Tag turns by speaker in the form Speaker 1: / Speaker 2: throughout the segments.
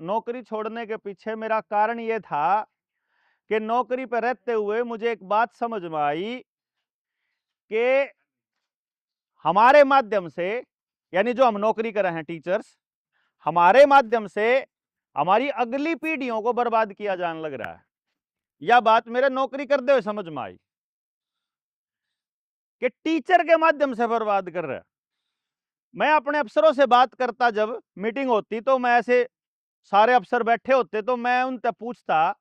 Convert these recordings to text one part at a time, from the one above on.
Speaker 1: नौकरी छोड़ने के पीछे मेरा कारण ये था कि नौकरी पर रहते हुए मुझे एक बात समझ में आई कि हमारे माध्यम से, यानी जो हम नौकरी कर रहे हैं टीचर्स, हमारे माध्यम से हमारी अगली पीढ़ियों को बर्बाद किया जाने लग रहा है। यह बात मेरे नौकरी करते हुए समझ में आई कि टीचर के माध्यम से बर्बाद कर रहा है। मैं अपने अफसरों से बात करता, जब मीटिंग होती तो मैं ऐसे सारे अफसर बैठे होते तो मैं उनसे पूछता,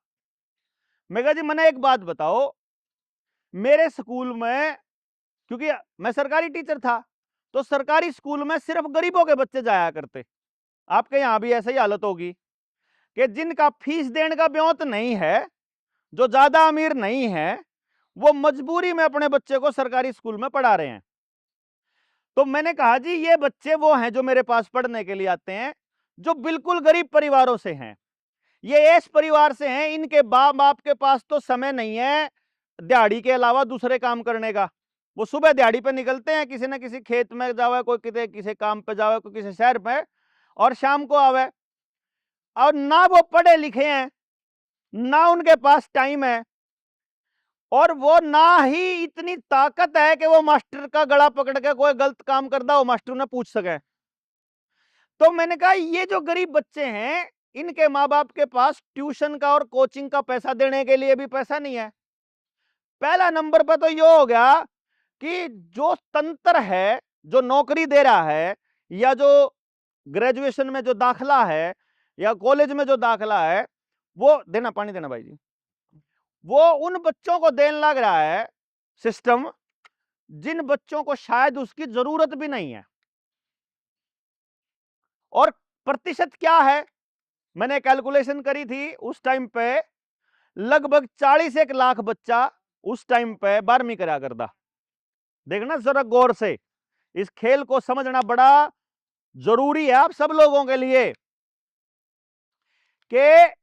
Speaker 1: मैं कहा जी मैंने एक बात बताओ, मेरे स्कूल में, क्योंकि मैं सरकारी टीचर था, तो सरकारी स्कूल में सिर्फ गरीबों के बच्चे जाया करते। आपके यहां भी ऐसी ही हालत होगी कि जिनका फीस देने का ब्योंत नहीं है, जो ज्यादा अमीर नहीं है, वो मजबूरी में अपने बच्चे को सरकारी स्कूल में पढ़ा रहे हैं। तो मैंने कहा जी ये बच्चे वो हैं जो मेरे पास पढ़ने के लिए आते हैं, जो बिल्कुल गरीब परिवारों से हैं, ये ऐसे परिवार से हैं, इनके बाप के पास तो समय नहीं है दिहाड़ी के अलावा दूसरे काम करने का। वो सुबह दिहाड़ी पे निकलते हैं, किसी न किसी खेत में जावे, कोई किसी काम पे जावे, कोई किसी शहर पे, और शाम को आवे। और ना वो पढ़े लिखे हैं, ना उनके पास टाइम है, और वो ना ही इतनी ताकत है कि वो मास्टर का गला पकड़ के कोई गलत काम करता हो मास्टर ने पूछ सके। तो मैंने कहा ये जो गरीब बच्चे हैं, इनके माँ बाप के पास ट्यूशन का और कोचिंग का पैसा देने के लिए भी पैसा नहीं है। पहला नंबर पर तो ये हो गया कि जो तंत्र है, जो नौकरी दे रहा है, या जो ग्रेजुएशन में जो दाखला है, या कॉलेज में जो दाखला है, वो देना, पानी देना भाई जी, वो उन बच्चों को देने लग रहा है सिस्टम, जिन बच्चों को शायद उसकी जरूरत भी नहीं है। और प्रतिशत क्या है, मैंने कैलकुलेशन करी थी उस टाइम पे, लगभग 41 लाख बच्चा उस टाइम पे 12वीं करा करता। देखना जरा गौर से, इस खेल को समझना बड़ा जरूरी है आप सब लोगों के लिए, कि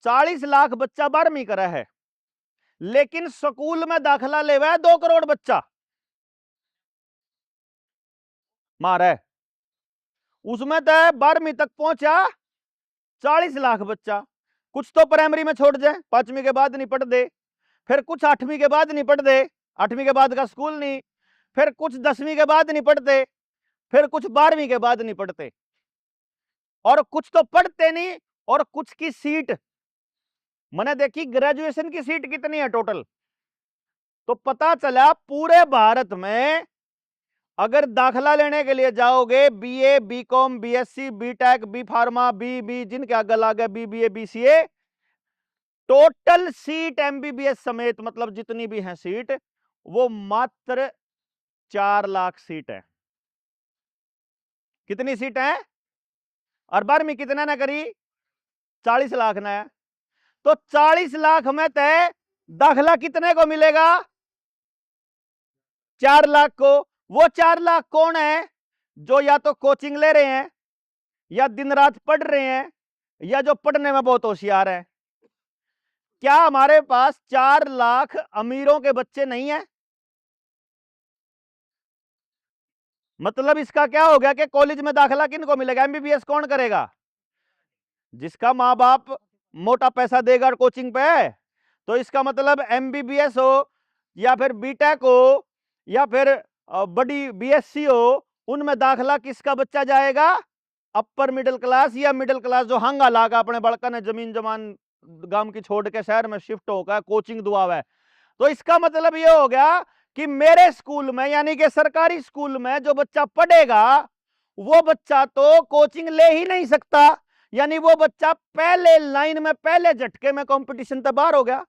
Speaker 1: 40 लाख बच्चा 12वीं करा है, लेकिन स्कूल में दाखला ले हुआ है 2 करोड़ बच्चा मार है। उसमें तो 12वीं तक पहुंचा 40 लाख बच्चा। कुछ तो प्राइमरी में छोड़ जाए, 5वीं के बाद नहीं पढ़ दे, फिर कुछ 8वीं के बाद नहीं पढ़ दे, 8वीं के बाद का स्कूल नहीं, फिर कुछ 10वीं के बाद नहीं पढ़ते, फिर कुछ 12वीं के बाद नहीं पढ़ते, और कुछ तो पढ़ते नहीं, और कुछ की सीट मैंने देखी, ग्रेजुएशन की सीट कितनी है टोटल, तो पता चला पूरे भारत में अगर दाखला लेने के लिए जाओगे, BA, BCom, BSc, BTech, B pharma, B जिनके आगे लागे BBA, BCA, total seat MBBS समेत, मतलब जितनी भी हैं सीट, वो मात्र 4 लाख सीट है। कितनी सीट है? और 12वीं कितना ना करी? 40 लाख ना है। तो 40 लाख में तय दाखला कितने को मिलेगा? 4 लाख को। वो 4 लाख कौन है? जो या तो कोचिंग ले रहे हैं, या दिन रात पढ़ रहे हैं, या जो पढ़ने में बहुत होशियार है। क्या हमारे पास 4 लाख अमीरों के बच्चे नहीं है? मतलब इसका क्या हो गया कि कॉलेज में दाखला किन को मिलेगा? एमबीबीएस कौन करेगा? जिसका माँ बाप मोटा पैसा देगा कोचिंग पे। तो इसका मतलब एमबीबीएस हो, या फिर बीटेक हो, या फिर बड़ी बीएससी हो, उनमें दाखला किसका बच्चा जाएगा? अपर मिडिल क्लास, या मिडिल क्लास जो हंगा लागा अपने बड़का ने जमीन जमान गांव की छोड़ के शहर में शिफ्ट होकर कोचिंग दुआ है। तो इसका मतलब ये हो गया कि मेरे स्कूल में, यानी कि सरकारी स्कूल में जो बच्चा पढ़ेगा, वो बच्चा तो कोचिंग ले ही नहीं सकता, यानी वो बच्चा पहले लाइन में, पहले झटके में कंपटीशन से बाहर हो गया।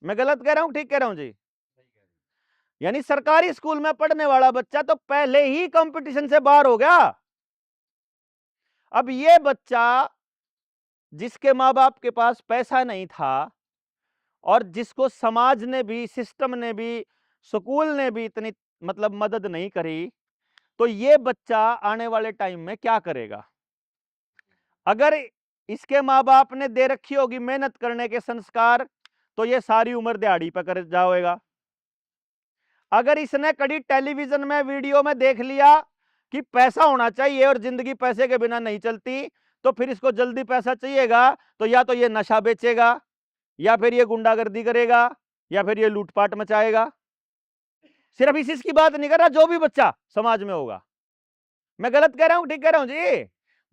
Speaker 1: मैं गलत कह रहा हूं, ठीक कह रहा हूं जी? यानी सरकारी स्कूल में पढ़ने वाला बच्चा तो पहले ही कंपटीशन से बाहर हो गया। अब ये बच्चा, जिसके माँ बाप के पास पैसा नहीं था, और जिसको समाज ने भी, सिस्टम ने भी, स्कूल ने भी इतनी मतलब मदद नहीं करी, तो ये बच्चा आने वाले टाइम में क्या करेगा? अगर इसके माँ बाप ने दे रखी होगी मेहनत करने के संस्कार, तो ये सारी उम्र दिहाड़ी पे कर जाएगा। अगर इसने कड़ी टेलीविजन में, वीडियो में देख लिया कि पैसा होना चाहिए और जिंदगी पैसे के बिना नहीं चलती, तो फिर इसको जल्दी पैसा चाहिएगा, तो या तो ये नशा बेचेगा, या फिर ये गुंडागर्दी करेगा, या फिर ये लूटपाट मचाएगा। सिर्फ इसकी बात नहीं कर रहा, जो भी बच्चा समाज में होगा। मैं गलत कह रहा हूं, ठीक कह रहा हूं जी?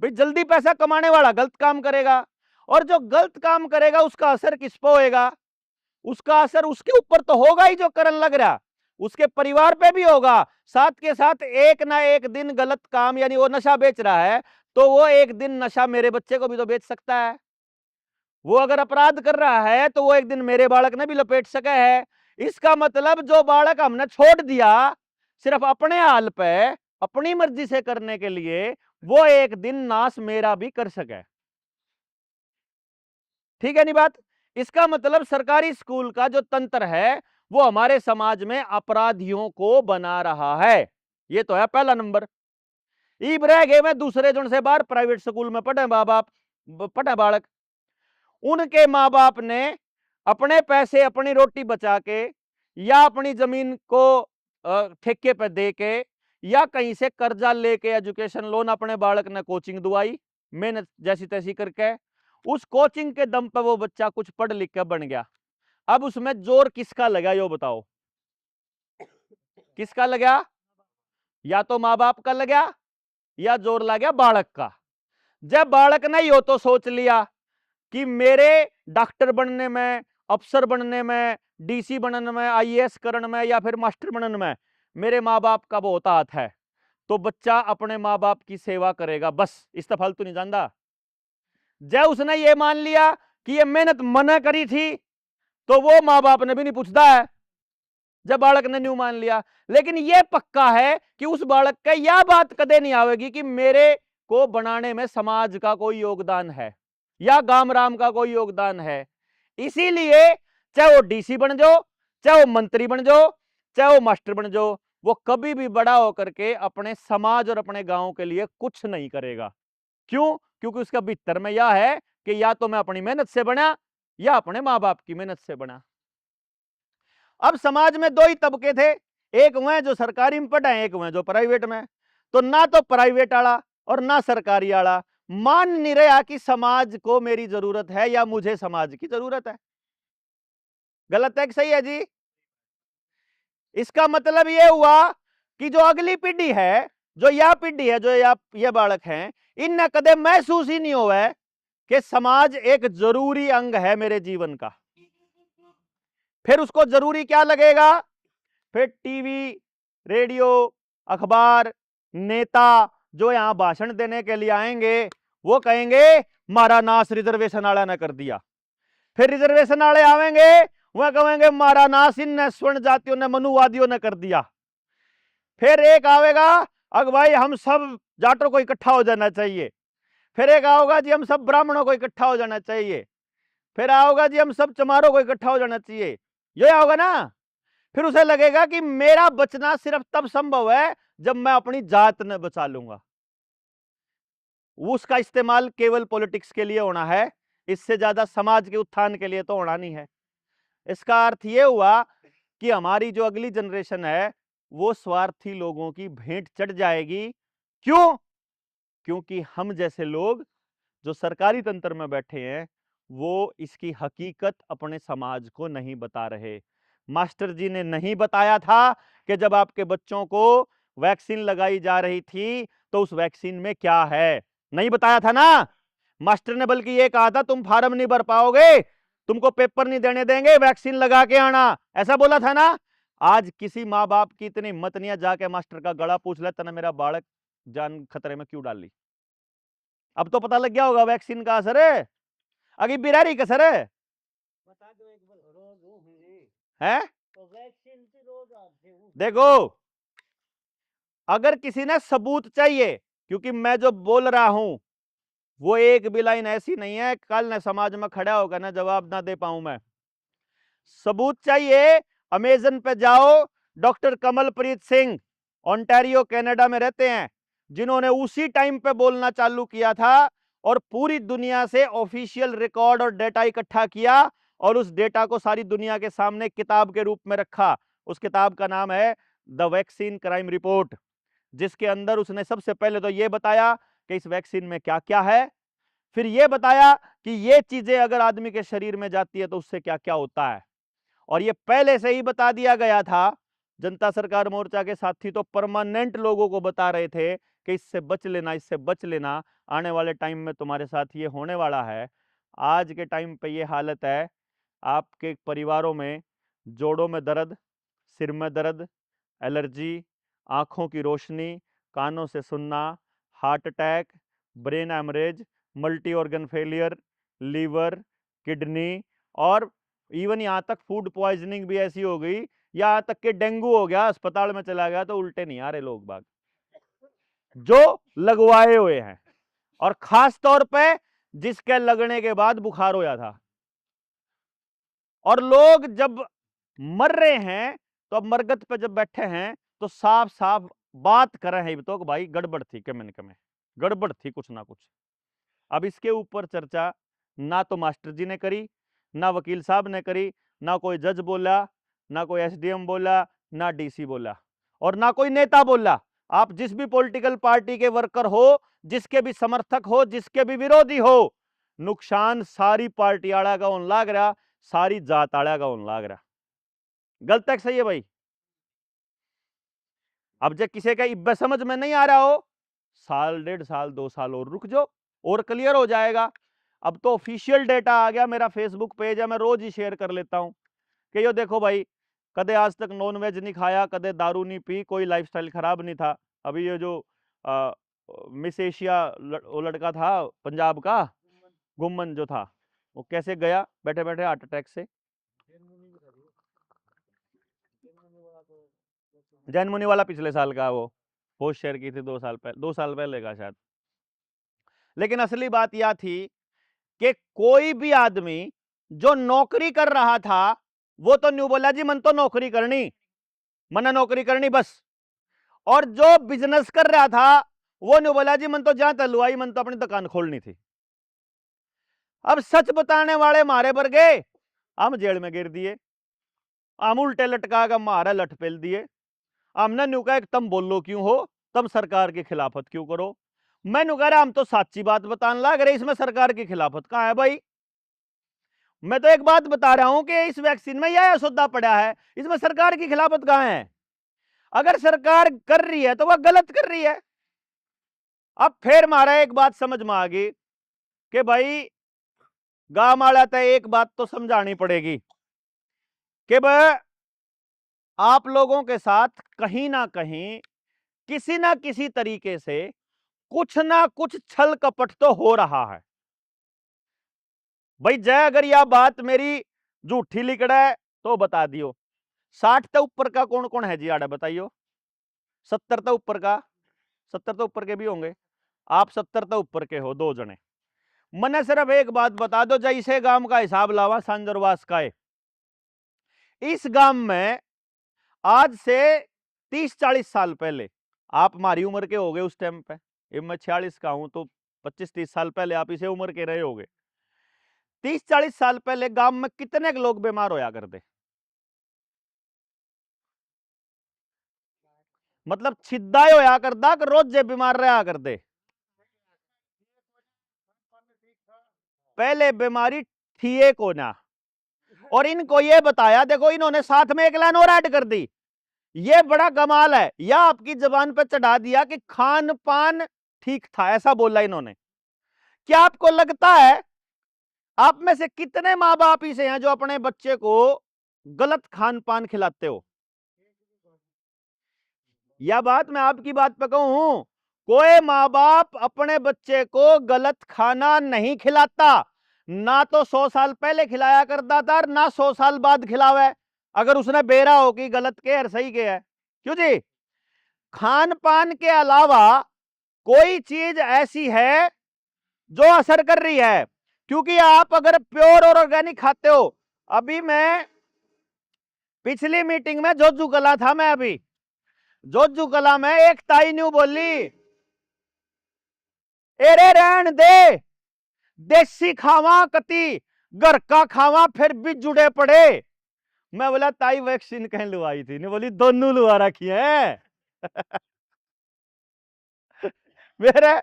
Speaker 1: भाई जल्दी पैसा कमाने वाला गलत काम करेगा, और जो गलत काम करेगा उसका असर किस पे होएगा? उसका असर उसके ऊपर तो होगा ही, जो करन लग रहा, उसके परिवार पे भी होगा। साथ के साथ एक ना एक दिन गलत काम, यानी वो नशा बेच रहा है, तो वो एक दिन नशा मेरे बच्चे को भी तो बेच सकता है। वो अगर अपराध कर रहा है तो वो एक दिन मेरे बालक ने भी लपेट सके है। इसका मतलब जो बालक हमने छोड़ दिया सिर्फ अपने हाल पे अपनी मर्जी से करने के लिए, वो एक दिन नाश मेरा भी कर सके। ठीक है नहीं बात? इसका मतलब सरकारी स्कूल का जो तंत्र है वो हमारे समाज में अपराधियों को बना रहा है। ये तो है पहला नंबर। ईब रह गए मैं दूसरे जन से बाहर प्राइवेट स्कूल में पढ़े माँ बाप, पढ़े बालक, उनके माँ बाप ने अपने पैसे अपनी रोटी बचा के या अपनी जमीन को ठेके पे दे के या कहीं से कर्जा लेके एजुकेशन लोन अपने बालक ने कोचिंग दुआई, मेहनत जैसी तैसी करके, उस कोचिंग के दम पे वो बच्चा कुछ पढ़ लिख के बन गया। अब उसमें जोर किसका लगा यो बताओ? किसका लगा? या तो माँ बाप का लगा या जोर लगा बालक का। जब बालक ने यो तो सोच लिया कि मेरे डॉक्टर बनने में, अफसर बनने में, डीसी बनने में, आईएएस करने में या फिर मास्टर बनने में मेरे माँ बाप का बहुत हाथ है, तो बच्चा अपने माँ बाप की सेवा करेगा, बस, इससे फालतू नहीं जानता। जब उसने ये मान लिया कि ये मेहनत मना करी थी, तो वो माँ बाप ने भी नहीं पूछता है, जब बालक ने न्यू मान लिया। लेकिन ये पक्का है कि उस बालक का यह बात कदे नहीं आवेगी कि मेरे को बनाने में समाज का कोई योगदान है या गाम राम का कोई योगदान है। इसीलिए चाहे वो डीसी बन जाओ, चाहे वो मंत्री बन जाओ, चाहे वो मास्टर बन जाओ, वो कभी भी बड़ा होकर के अपने समाज और अपने गांव के लिए कुछ नहीं करेगा। क्यों? क्योंकि उसका भीतर में यह है कि या तो मैं अपनी मेहनत से बना या अपने मां बाप की मेहनत से बना। अब समाज में दो ही तबके थे, एक वह जो सरकारी में पढ़ा है, एक वह जो प्राइवेट में। तो ना तो प्राइवेट वाला और ना सरकारी वाला मान नहीं रहा कि समाज को मेरी जरूरत है या मुझे समाज की जरूरत है। गलत है कि सही है जी? इसका मतलब यह हुआ कि जो अगली पीढ़ी है, जो यह पीढ़ी है, जो ये बालक हैं, इनने कदे महसूस ही नहीं हुआ है कि समाज एक जरूरी अंग है मेरे जीवन का। फिर उसको जरूरी क्या लगेगा? फिर टीवी, रेडियो, अखबार, नेता जो यहां भाषण देने के लिए आएंगे वो कहेंगे मारा नाश रिजर्वेशन वाला ने कर दिया। फिर रिजर्वेशन वाले आवेंगे, वह कहेंगे मारा नाश इन स्वर्ण जातियों ने, मनुवादियों ने कर दिया। फिर एक आवेगा, अग भाई हम सब जाटों को इकट्ठा हो जाना चाहिए। फिर एक आओगा जी हम सब ब्राह्मणों को इकट्ठा हो जाना चाहिए। फिर आओगा जी हम सब चमारों को इकट्ठा हो जाना चाहिए। ये होगा ना? फिर उसे लगेगा कि मेरा बचना सिर्फ तब संभव है जब मैं अपनी जात न बचा लूंगा। उसका इस्तेमाल केवल पॉलिटिक्स के लिए होना है, इससे ज्यादा समाज के उत्थान के लिए तो होना नहीं है। इसका अर्थ यह हुआ कि हमारी जो अगली जनरेशन है वो स्वार्थी लोगों की भेंट चढ़ जाएगी। क्यों? क्योंकि हम जैसे लोग जो सरकारी तंत्र में बैठे हैं वो इसकी हकीकत अपने समाज को नहीं बता रहे। मास्टर जी ने नहीं बताया था कि जब आपके बच्चों को वैक्सीन लगाई जा रही थी तो उस वैक्सीन में क्या है, नहीं बताया था ना। मास्टर ने बल्कि ये कहा था तुम फार्म नहीं भर पाओगे, तुमको पेपर नहीं देने देंगे, वैक्सीन लगा के आना, ऐसा बोला था ना। आज किसी माँ बाप की इतनी हिम्मत नहीं है जाके मास्टर का गला पूछ ले तने मेरा बालक जान खतरे में क्यों डाली। अब तो पता लग गया होगा वैक्सीन का असर है, अभी बिरारी का असर है। बता दो एक बार, रोज है तो वैक्सीन की रोज आते हूं। देखो अगर किसी ने सबूत चाहिए, क्योंकि मैं जो बोल रहा हूं वो एक भी लाइन ऐसी नहीं है कल न समाज में खड़ा होगा ना जवाब ना दे पाऊं मैं। सबूत चाहिए, अमेजन पे जाओ, doctor Kamalpreet Singh Ontario Canada में रहते हैं, जिन्होंने उसी टाइम पे बोलना चालू किया था और पूरी दुनिया से ऑफिशियल रिकॉर्ड और डेटा इकट्ठा किया और उस डेटा को सारी दुनिया के सामने किताब के रूप में रखा। उस किताब का नाम है द वैक्सीन क्राइम रिपोर्ट, जिसके अंदर उसने सबसे पहले तो यह बताया कि इस वैक्सीन में क्या क्या है, फिर ये बताया कि ये चीजें अगर आदमी के शरीर में जाती है तो उससे क्या क्या होता है। और ये पहले से ही बता दिया गया था। जनता सरकार मोर्चा के साथी तो परमानेंट लोगों को बता रहे थे कि इससे बच लेना, इससे बच लेना, आने वाले टाइम में तुम्हारे साथ ये होने वाला है। आज के टाइम पे ये हालत है, आपके परिवारों में जोड़ों में दर्द, सिर में दर्द, एलर्जी, आंखों की रोशनी, कानों से सुनना, heart attack, brain haemorrhage, multi organ failure, liver, kidney, और इवन यहाँ तक फूड पॉइजनिंग भी ऐसी हो गई, यहाँ तक कि डेंगू हो गया, अस्पताल में चला गया तो उल्टे नहीं आ रहे लोग बाग जो लगवाए हुए हैं। और खास तौर पे जिसके लगने के बाद बुखार होया था। और लोग जब मर रहे हैं तो अब मरगत पे जब बैठे हैं तो साफ साफ बात कर रहे हैं तो भाई गड़बड़ थी, कमे गड़बड़ थी कुछ ना कुछ। अब इसके ऊपर चर्चा ना तो मास्टर जी ने करी, ना वकील साहब ने करी, ना कोई जज बोला, ना कोई एसडीएम बोला, ना डीसी बोला, और ना कोई नेता बोला। आप जिस भी पॉलिटिकल पार्टी के वर्कर हो, जिसके भी समर्थक हो, जिसके भी विरोधी हो, नुकसान सारी पार्टी आड़ा का उन लाग रहा, सारी जात आड़ा का उन लाग रहा। गलत है सही है भाई? अब जब किसी का इब्बे समझ में नहीं आ रहा हो, साल, 1.5 साल, 2 साल और रुक जाओ, और क्लियर हो जाएगा। अब तो ऑफिशियल डेटा आ गया, मेरा फेसबुक पेज है, मैं रोज ही शेयर कर लेता हूं कि यो देखो भाई, कदे आज तक नॉन वेज नहीं खाया, कदे दारू नहीं पी, कोई लाइफस्टाइल खराब नहीं था। अभी ये जो मिस एशिया वो लड़का था पंजाब का, गुम्मन जो था, वो कैसे गया बैठे बैठे हार्ट अटैक से। जैन मुनि वाला पिछले साल का वो पोस्ट शेयर की थी 2 साल पहले का शायद। लेकिन असली बात यह थी कि कोई भी आदमी जो नौकरी कर रहा था वो तो न्यू बोला जी मन तो नौकरी करनी, मना नौकरी करनी बस। और जो बिजनेस कर रहा था वो न्यू बोला जी मन तो जहां तलुआई, मन तो अपनी दुकान खोलनी थी। अब सच बताने वाले मारे पर गए, हम जेल में गिर दिए, हम उल्टे लटका का मारा लठ पेल दिए। हमने न्यू कहा तुम बोलो क्यों हो, तुम सरकार की खिलाफत क्यों करो। मैं न्यू कह रहा हम तो सच्ची बात बताने लग रहे, इसमें सरकार की खिलाफत कहां है भाई। मैं तो एक बात बता रहा हूं कि इस वैक्सीन में यह सौदा पड़ा है, इसमें सरकार की खिलाफत कहां है। अगर सरकार कर रही है तो वह गलत कर रही है। अब फिर मारा एक बात समझ में आ गई कि भाई गांव वाला तो एक बात तो समझानी पड़ेगी कि भाई आप लोगों के साथ कहीं ना कहीं किसी ना किसी तरीके से कुछ ना कुछ छल कपट तो हो रहा है। भाई जय अगर यह बात मेरी झूठी लिकड़ा है तो बता दियो। 60 तो ऊपर का कौन कौन है जी आड़ा बताइयो। 70 तो ऊपर का, 70 तो ऊपर के भी होंगे, आप 70 तो ऊपर के हो 2 जने। मने सिर्फ एक बात बता दो, जैसे गांव का हिसाब लावा सांजरवास का है। इस गांव में आज से 30-40 साल पहले, आप हमारी उम्र के हो गए उस टाइम पे, मैं 46 का हूं तो 25-30 साल पहले आप इसे उम्र के रहे होगे। 30-40 साल पहले गांव में कितने लोग बीमार होया करते, मतलब छिद्दाए होया करता कि रोज जे बीमार रहा करते। पहले बीमारी थी को ना, और इनको ये बताया, देखो इन्होंने साथ में एक लाइन और ऐड कर दी, ये बड़ा कमाल है, या आपकी जबान पर चढ़ा दिया कि खान पान ठीक था, ऐसा बोला इन्होंने। क्या आपको लगता है आप में से कितने माँ बाप ऐसे हैं जो अपने बच्चे को गलत खान पान खिलाते हो। यह बात मैं आपकी बात पे कहूं, कोई माँ बाप अपने बच्चे को गलत खाना नहीं खिलाता, ना तो 100 साल पहले खिलाया करता था, ना 100 साल बाद खिलावे, अगर उसने बेरा हो कि गलत के है सही के है। क्यों जी? खान पान के अलावा कोई चीज ऐसी है जो असर कर रही है, क्योंकि आप अगर प्योर और ऑर्गेनिक खाते हो, अभी मैं पिछली मीटिंग में जोजू कला था, मैं अभी जोजू कला में एक ताई न्यू बोली, एरे रहन दे, देसी खावा कति घर का खावा फिर भी जुड़े पड़े। मैं बोला ताई वैक्सीन कहीं लुआई थी? नहीं बोली दोनों लुआ रखी है। मेरे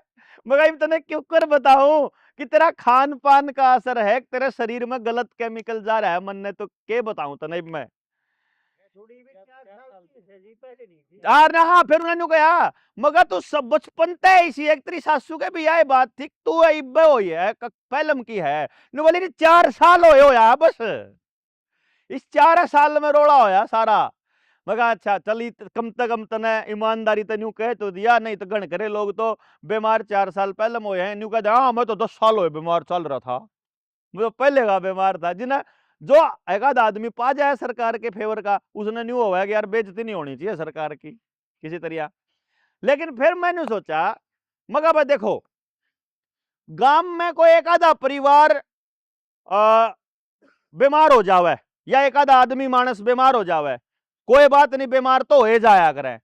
Speaker 1: मगर तने क्यों कर बताऊं कि तेरा खान पान का असर है, तेरे शरीर में गलत केमिकल जा रहा है। मन ने तो के बताऊं तो नहीं मैं हाँ फिर उन्होंने कहा मगर तू सब बचपन ते इसी एक तेरी सासू के भी आए बात थी तू इब्बे होई है पहलम की है नु बोली 4 साल होया बस इस 4 साल में रोड़ा होया सारा। मगा अच्छा चली कम से कम तने ईमानदारी तन्यू कह तो दिया, नहीं तो गण करे लोग तो बीमार 4 साल पहले हुए हैं न्यू कहते हाँ मैं तो 10 साल हुए बीमार चल रहा था, मैं तो पहले का बीमार था। जिन्हें जो एक आध आदमी पा जाए सरकार के फेवर का उसने न्यू हुआ कि यार बेइज्जती नहीं होनी चाहिए सरकार की किसी तरह। लेकिन फिर मैंने सोचा मगर भाई देखो गांव में कोई एक आधा परिवार बीमार हो जावे या एक आधा आदमी मानस बीमार हो जावे कोई बात नहीं, बीमार तो हो जाया करे,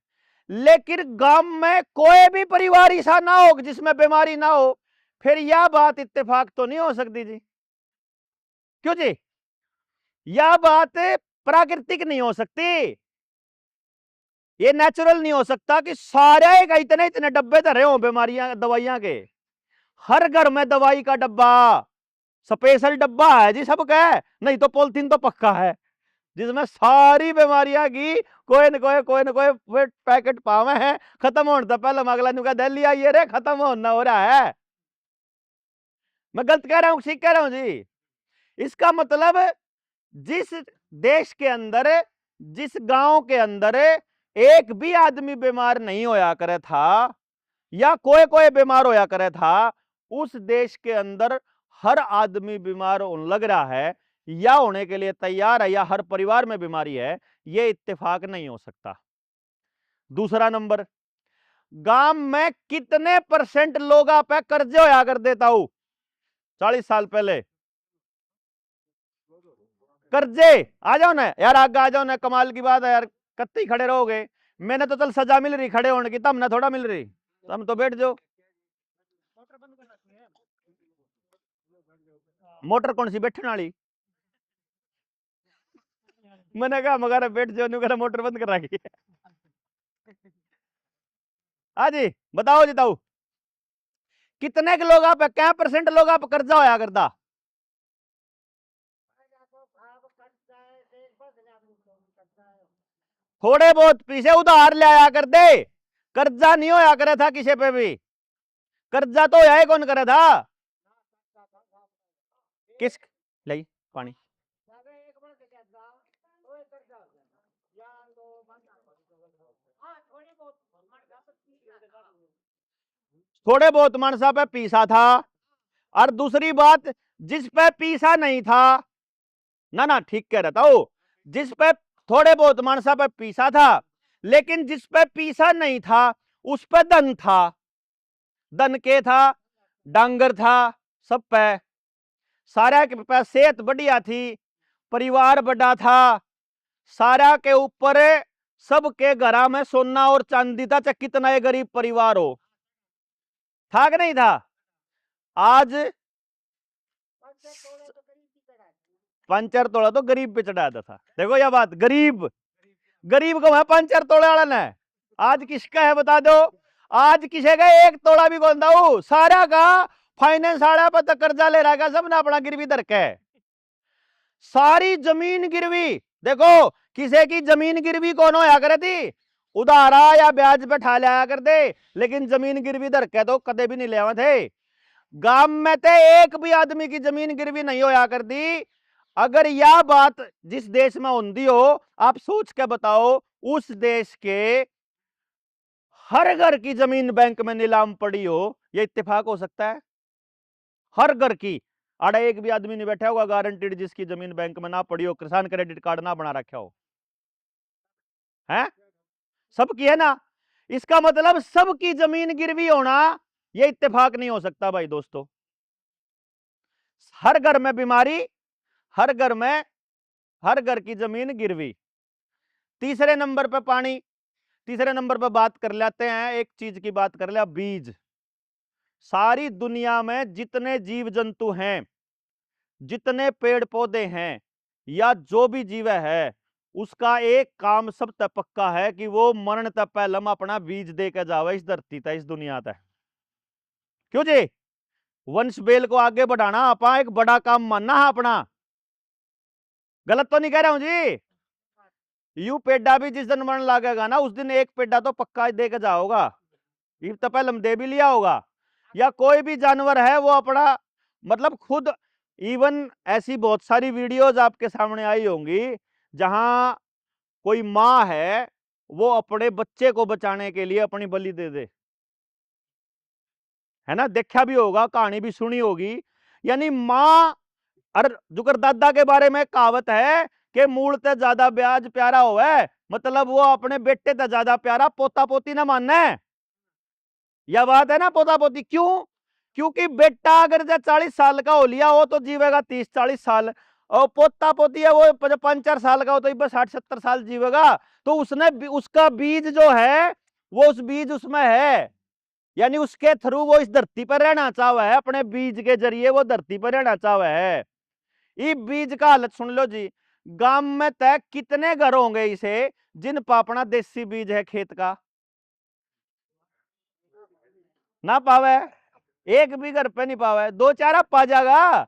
Speaker 1: लेकिन गांव में कोई भी परिवार ऐसा ना हो जिसमें बीमारी ना हो, फिर यह बात इत्तेफाक तो नहीं हो सकती जी। क्यों जी? यह बात प्राकृतिक नहीं हो सकती, ये नेचुरल नहीं हो सकता कि सारे का इतने इतने डब्बे धरे हो बीमारियां दवाइयां के। हर घर में दवाई का डब्बा स्पेशल डब्बा है जी सबका, नहीं तो पॉलिथीन तो पक्का है जिसमें सारी बीमारियां की कोई न कोई पैकेट पावे हैं, खत्म होने तो पहले अगला नुका दिल्ली आइए रे खत्म होना हो रहा है। मैं गलत कह रहा हूं ठीक कह रहा हूं जी? इसका मतलब जिस देश के अंदर जिस गांव के अंदर एक भी आदमी बीमार नहीं होया करे था या कोई बीमार होया करे था, उस देश के अंदर हर आदमी बीमार होने लग रहा है या होने के लिए तैयार है या हर परिवार में बीमारी है, यह इत्तेफाक नहीं हो सकता। दूसरा नंबर, गांव में कितने % लोग आप कर्जे होया कर देता हूं 40 साल पहले? कर्जे आ जाओ ना यार, आगे आ जाओ ना, कमाल की बात है यार, कत्ती खड़े रहोगे? मैंने तो चल सजा मिल रही खड़े होने की, तब ना थोड़ा मिल रही, तुम तो बैठ जाओ। मोटर कौन सी बैठने वाली? मैंने कहा मगर बैठ जाओ, मोटर बंद कर रखी है। हाँ जी बताओ जिताऊ कितने के लोग आप क्या % लोग आप कर्जा होया करता? थोड़े बहुत पीछे उधार ले आया कर दे, कर्जा नहीं होया करे था किसी पे भी, कर्जा तो होया ही कौन करे था? किस लाई पानी थोड़े बहुत मानसा पे पीसा था, और दूसरी बात जिस पे पीसा नहीं था ना ना ठीक कह रहा था, जिस पे थोड़े बहुत मानसा पे पीसा था लेकिन जिस पे पीसा नहीं था उस पे धन था, धन के था डांगर था सब पे, सारा के पास सेहत बढ़िया थी, परिवार बड़ा था, सारा के ऊपर सबके घरा में सोना और चांदी था, चाहे कितना ये गरीब परिवार हो, था कि नहीं था? आज 5-4 तोड़ा तो गरीब पे चढ़ा था। देखो यह बात, गरीब गरीब को है 5-4 तोड़े वाला ने, आज किसका है बता दो? आज किसी का 1 तोड़ा भी कौन दाऊ, सारा का फाइनेंस वाला पर तो कर्जा ले रहा है, सब ना अपना गिरवी धर के, सारी जमीन गिरवी। देखो किसी की जमीन गिरवी कौन होया करे थी, उधारा या ब्याज पे ठा लिया कर दे, लेकिन जमीन गिरवी धर के तो कदे भी नहीं ले आवे थे। गांव में ते एक भी आदमी की जमीन गिरवी नहीं होया कर दी। अगर यह बात जिस देश में होती हो, आप सोच के बताओ उस देश के हर घर की जमीन बैंक में नीलाम पड़ी हो, यह इत्तेफाक हो सकता है? हर घर की, आड़ा एक भी आदमी नहीं बैठा होगा गारंटीड जिसकी जमीन बैंक में ना पड़ी हो, किसान क्रेडिट कार्ड ना बना रखा हो, है सबकी है ना? इसका मतलब सबकी जमीन गिरवी होना यह इत्तेफाक नहीं हो सकता भाई दोस्तों। हर घर में बीमारी, हर घर की जमीन गिरवी। तीसरे नंबर पे पानी, तीसरे नंबर पे बात कर लेते हैं, एक चीज की बात कर लिया, बीज। सारी दुनिया में जितने जीव जंतु हैं, जितने पेड़ पौधे हैं या जो भी जीव है, उसका एक काम सब तक पक्का है कि वो मरण तक पहले अपना बीज दे के जावे इस धरती तक, इस दुनिया तक। क्यों जी? वंश बेल को आगे बढ़ाना आपा एक बड़ा काम मानना है अपना। गलत तो नहीं कह रहा हूं जी? यू पेडा भी जिस दिन मन लागेगा ना, उस दिन एक पेडा तो पक्का दे के जाओगा। ये तो पहले दे भी लिया होगा। या कोई भी जानवर है वो अपना मतलब खुद, इवन ऐसी बहुत सारी वीडियोज आपके सामने आई होंगी जहां कोई माँ है वो अपने बच्चे को बचाने के लिए अपनी बलि दे दे, है ना? देखा भी होगा, कहानी भी सुनी होगी। यानी माँ, और जुकर दादा के बारे में कहावत है कि मूल ते ज्यादा ब्याज प्यारा होवे, मतलब वो अपने बेटे ते ज्यादा प्यारा पोता पोती ना मानना है। यह बात है ना, पोता पोती क्यों? क्योंकि बेटा अगर 40 साल का हो लिया वो तो जीवेगा 30-40 साल, और पोता पोती है वो 5-4 साल का हो तो 60-70 साल जीवेगा। तो उसने उसका बीज जो है वो उस बीज उसमें है, यानी उसके थ्रू वो इस धरती पर रहना चाहता है, अपने बीज के जरिए वो धरती पर रहना चाहता है। ये बीज का हालत सुन लो जी, गांव में तय कितने घर होंगे इसे जिन पापना देसी बीज है खेत का? ना पावे, एक भी घर पे नहीं पावे, 2-4 पा जाएगा।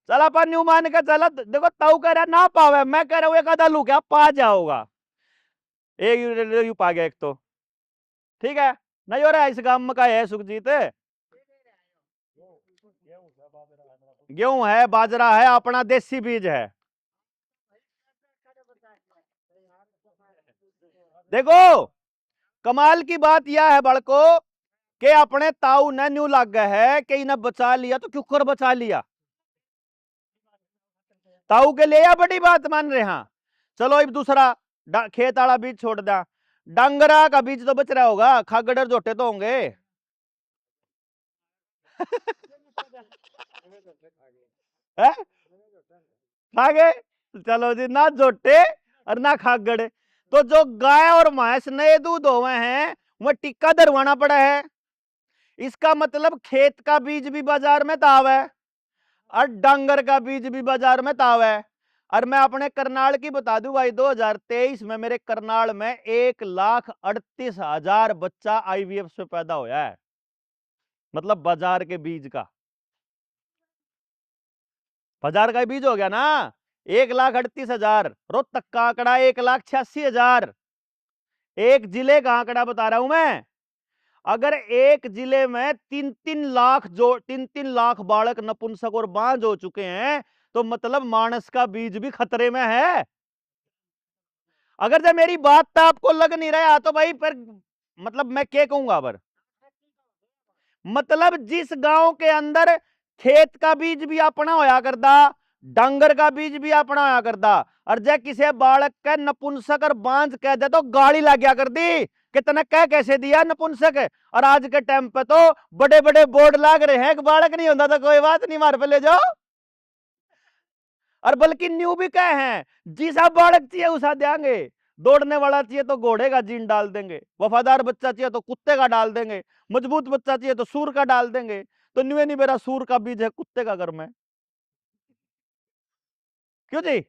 Speaker 1: चल अपन न्यू मान के चला, देखो ताऊ कह रहा ना पावे, मैं कह रहा हूं एक आधा लू क्या पा जाओगा, एक यू पा गया एक तो ठीक है। नहीं हो रहा इस गांव में का है सुखजीत? गेहूं है, बाजरा है, अपना देसी बीज है। देखो कमाल की बात यह है बड़को कि अपने ताऊ ने न्यू लाग गया है कि इन्हें बचा लिया, तो क्यों कर बचा लिया? ताऊ के लिए या बड़ी बात मान रहे हैं। चलो अब दूसरा खेत वाला बीज छोड़ दिया, डांगरा का बीज तो बच रहा होगा, खागड़र जोटे तो होंगे। खा गए? चलो जी, ना जोटे और ना खागड़। तो जो गाय और भैंस नए दूध हुए हैं वह टिक्का धरवाना पड़ा है। इसका मतलब खेत का बीज भी बाजार में ताव है और डांगर का बीज भी बाजार में ताव है। और मैं अपने करनाल की बता दूं भाई, 2023 में मेरे करनाल में 1,38,000 बच्चा आईवीएफ से पैदा होया है, मतलब बाजार के बीज का। बाजार का बीज हो गया ना 1,38,000। रोहतक का आंकड़ा 1,86,000। एक जिले का आंकड़ा बता रहा हूं मैं। अगर एक जिले में 3-3 लाख बालक नपुंसक और बांझ हो चुके हैं तो मतलब मानस का बीज भी खतरे में है। अगर जब मेरी बात तो आपको लग नहीं रहा तो भाई पर मतलब मैं क्या कहूंगा, पर मतलब जिस गांव के अंदर खेत का बीज भी अपना होया करता, डांगर का बीज भी अपना होया करता, और जब किसी बालक के नपुंसक और बांझ कह दे तो गाड़ी लग गया कर दी कि तने कह कैसे दिया नपुंसक। और आज के टाइम पे तो बड़े बड़े बोर्ड लाग रहे हैं कि बालक नहीं होता तो कोई बात नहीं, मार पे ले जाओ। और बल्कि न्यू भी कहे हैं जिसा बालक चाहिए उसा देंगे, दौड़ने वाला चाहिए तो घोड़े का जीन डाल देंगे, वफादार बच्चा चाहिए तो कुत्ते का डाल देंगे, मजबूत बच्चा चाहिए तो सूर का डाल देंगे। तो न्यू नहीं, मेरा सूर का बीज है कुत्ते का घर में। क्यों जी?